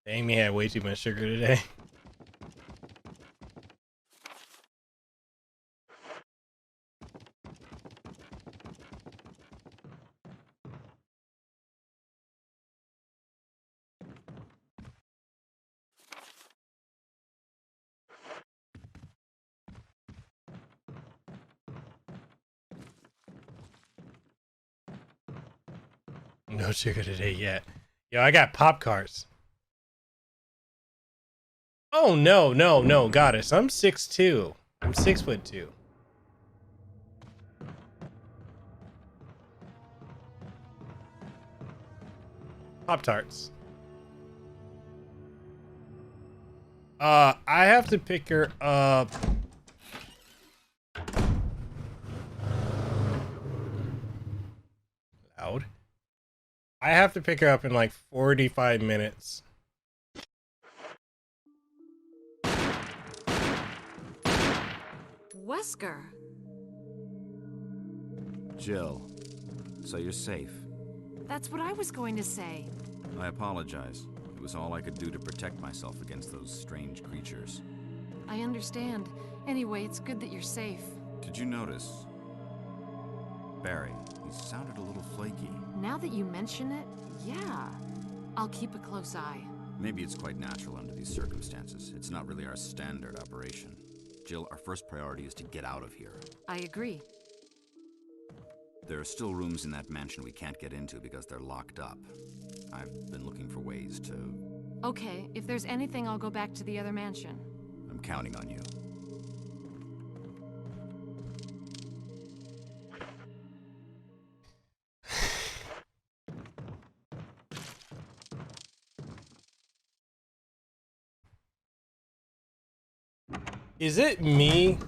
Amy had way too much sugar today. No sugar today yet. Yo, I got pop carts. Oh no, goddess. I'm 6'2". I'm 6'2". Pop tarts. I have to pick her up. Loud. I have to pick her up in like 45 minutes. Wesker. Jill, so you're safe. That's what I was going to say. I apologize. It was all I could do to protect myself against those strange creatures. I understand. Anyway, it's good that you're safe. Did you notice? Barry, he sounded a little flaky. Now that you mention it, yeah. I'll keep a close eye. Maybe it's quite natural under these circumstances. It's not really our standard operation. Jill, our first priority is to get out of here. I agree. There are still rooms in that mansion we can't get into because they're locked up. I've been looking for ways to... Okay, if there's anything, I'll go back to the other mansion. I'm counting on you. Is it me,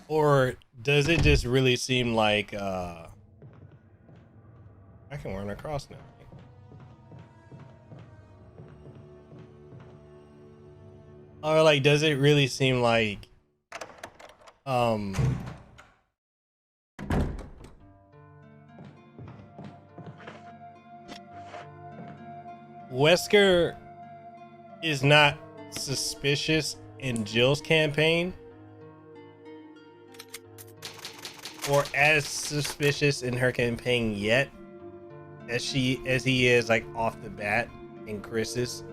or does it just really seem like I can run across now? Or like, does it really seem like Wesker is not suspicious in Jill's campaign, or as suspicious in her campaign yet as he is like off the bat in Chris's?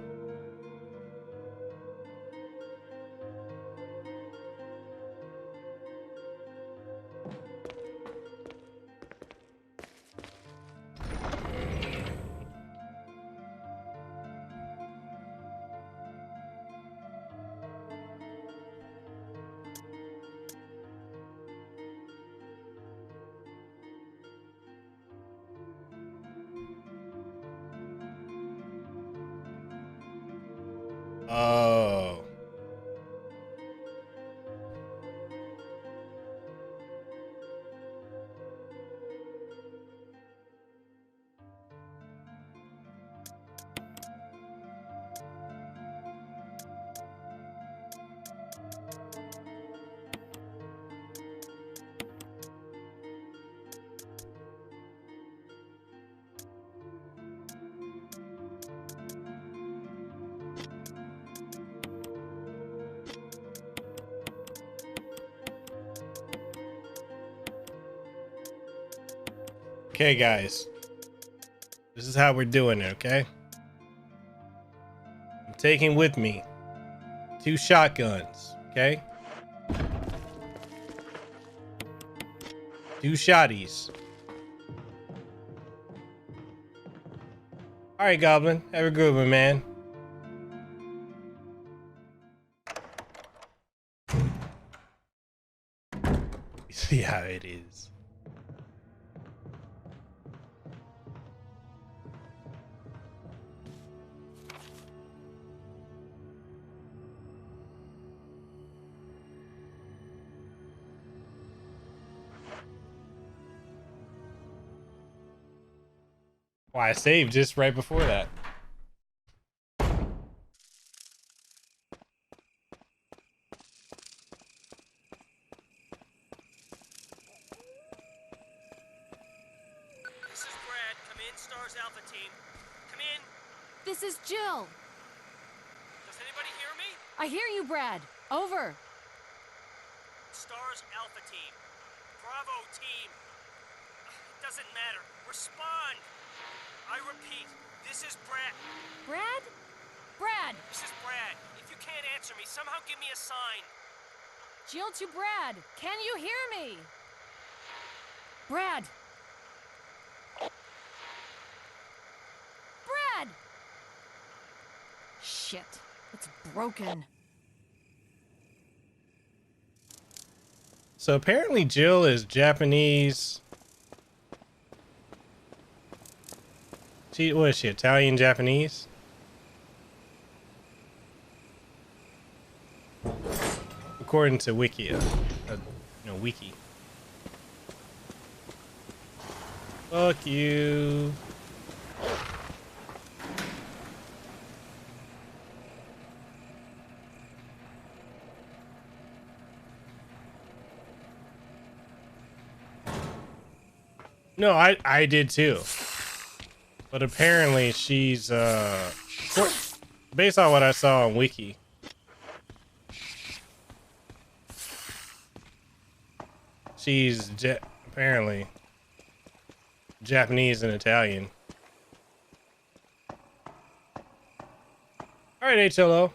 Oh. Okay, guys. This is how we're doing it, okay? I'm taking with me 2 shotguns, okay? 2 shotties. Alright, Goblin. Have a good one, man. You see how it is. Why, I saved just right before that. This is Brad. Come in, Stars Alpha Team. Come in. This is Jill. Does anybody hear me? I hear you, Brad. Over. Stars Alpha Team. Bravo Team. It doesn't matter. Respond. I repeat, this is Brad. Brad? Brad! This is Brad. If you can't answer me, somehow give me a sign. Jill to Brad. Can you hear me? Brad! Brad! Shit. It's broken. So apparently Jill is Japanese. What is she, Italian, Japanese? according to Wiki. Wiki. Fuck you. No, I did too. But apparently she's based on what I saw on Wiki. She's apparently Japanese and Italian. All right, HLO.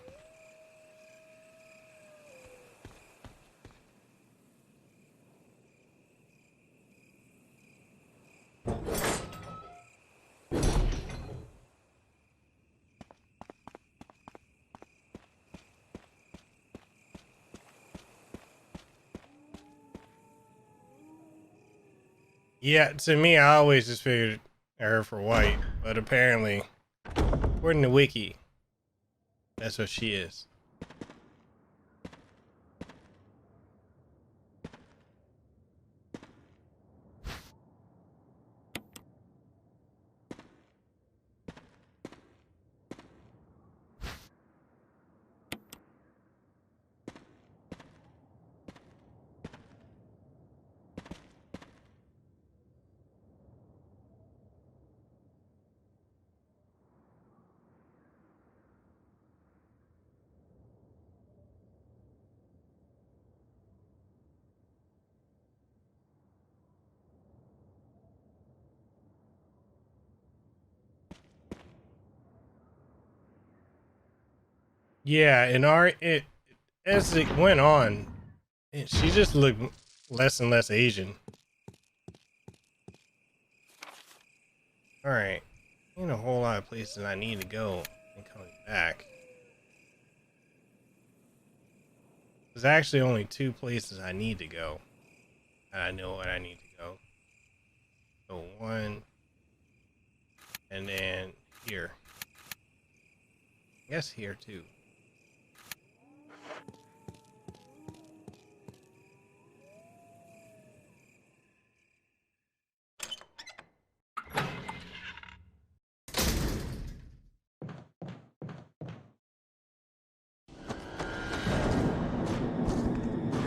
Yeah, to me, I always just figured her for white, but apparently, according to Wiki, that's what she is. Yeah, and as it went on, she just looked less and less Asian. All right, ain't a whole lot of places I need to go and coming back. There's actually only 2 places I need to go. And I know what I need to go. So 1, and then here. I guess here too.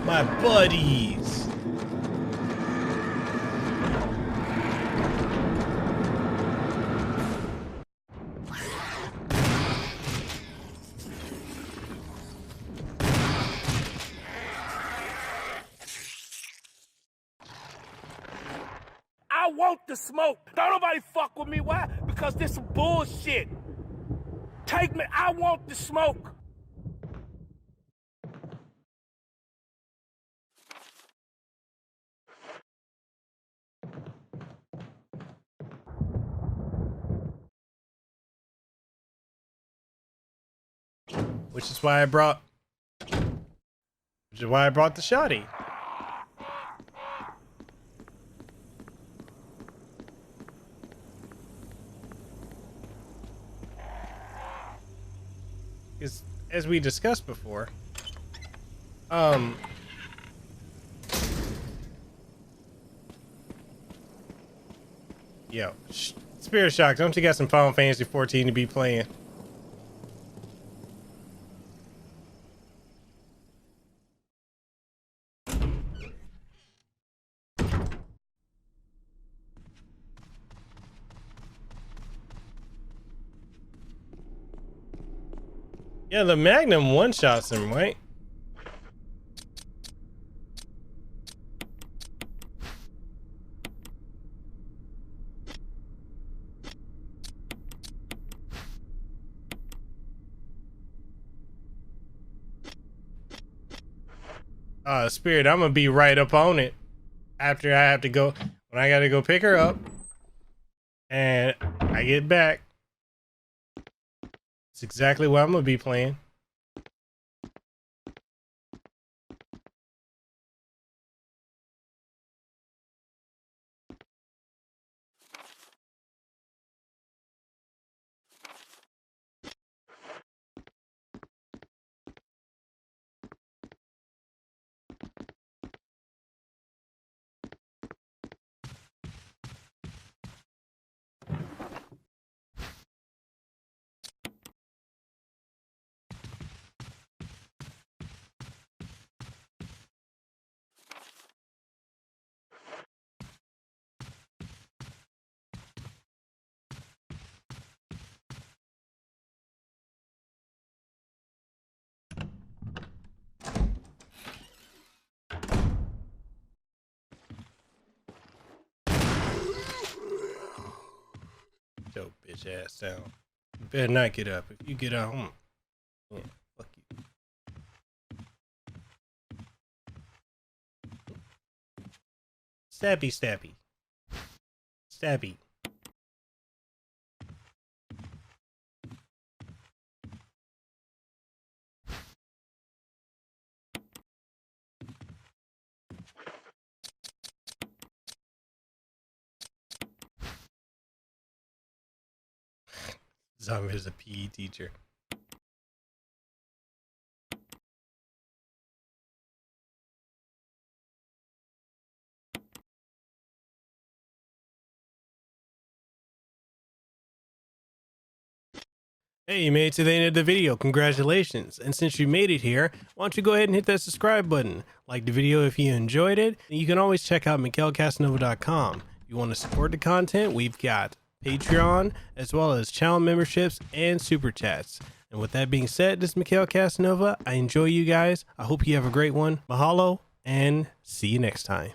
My buddies. I want the smoke. Don't nobody fuck with me. Why? Because this some bullshit. Take me. I want the smoke. Which is why I brought the shotty. Because as we discussed before, yo, Spirit Shock, don't you got some Final Fantasy 14 to be playing? Yeah, the Magnum one-shots him, right? Spirit, I'm gonna be right up on it after I have to go, when I gotta go pick her up and I get back. It's exactly what I'm gonna be playing. Sit your ass down. You better not get up. If you get up, yeah, fuck you. Stabby, stabby. Stabby. Zombie is a PE teacher. Hey, you made it to the end of the video. Congratulations. And since you made it here, why don't you go ahead and hit that subscribe button. Like the video if you enjoyed it. And you can always check out MikelKasanova.com. If you want to support the content, we've got Patreon, as well as channel memberships and super chats. And with that being said, this is Mekel Kasanova. I enjoy you guys. I hope you have a great one. Mahalo, and see you next time.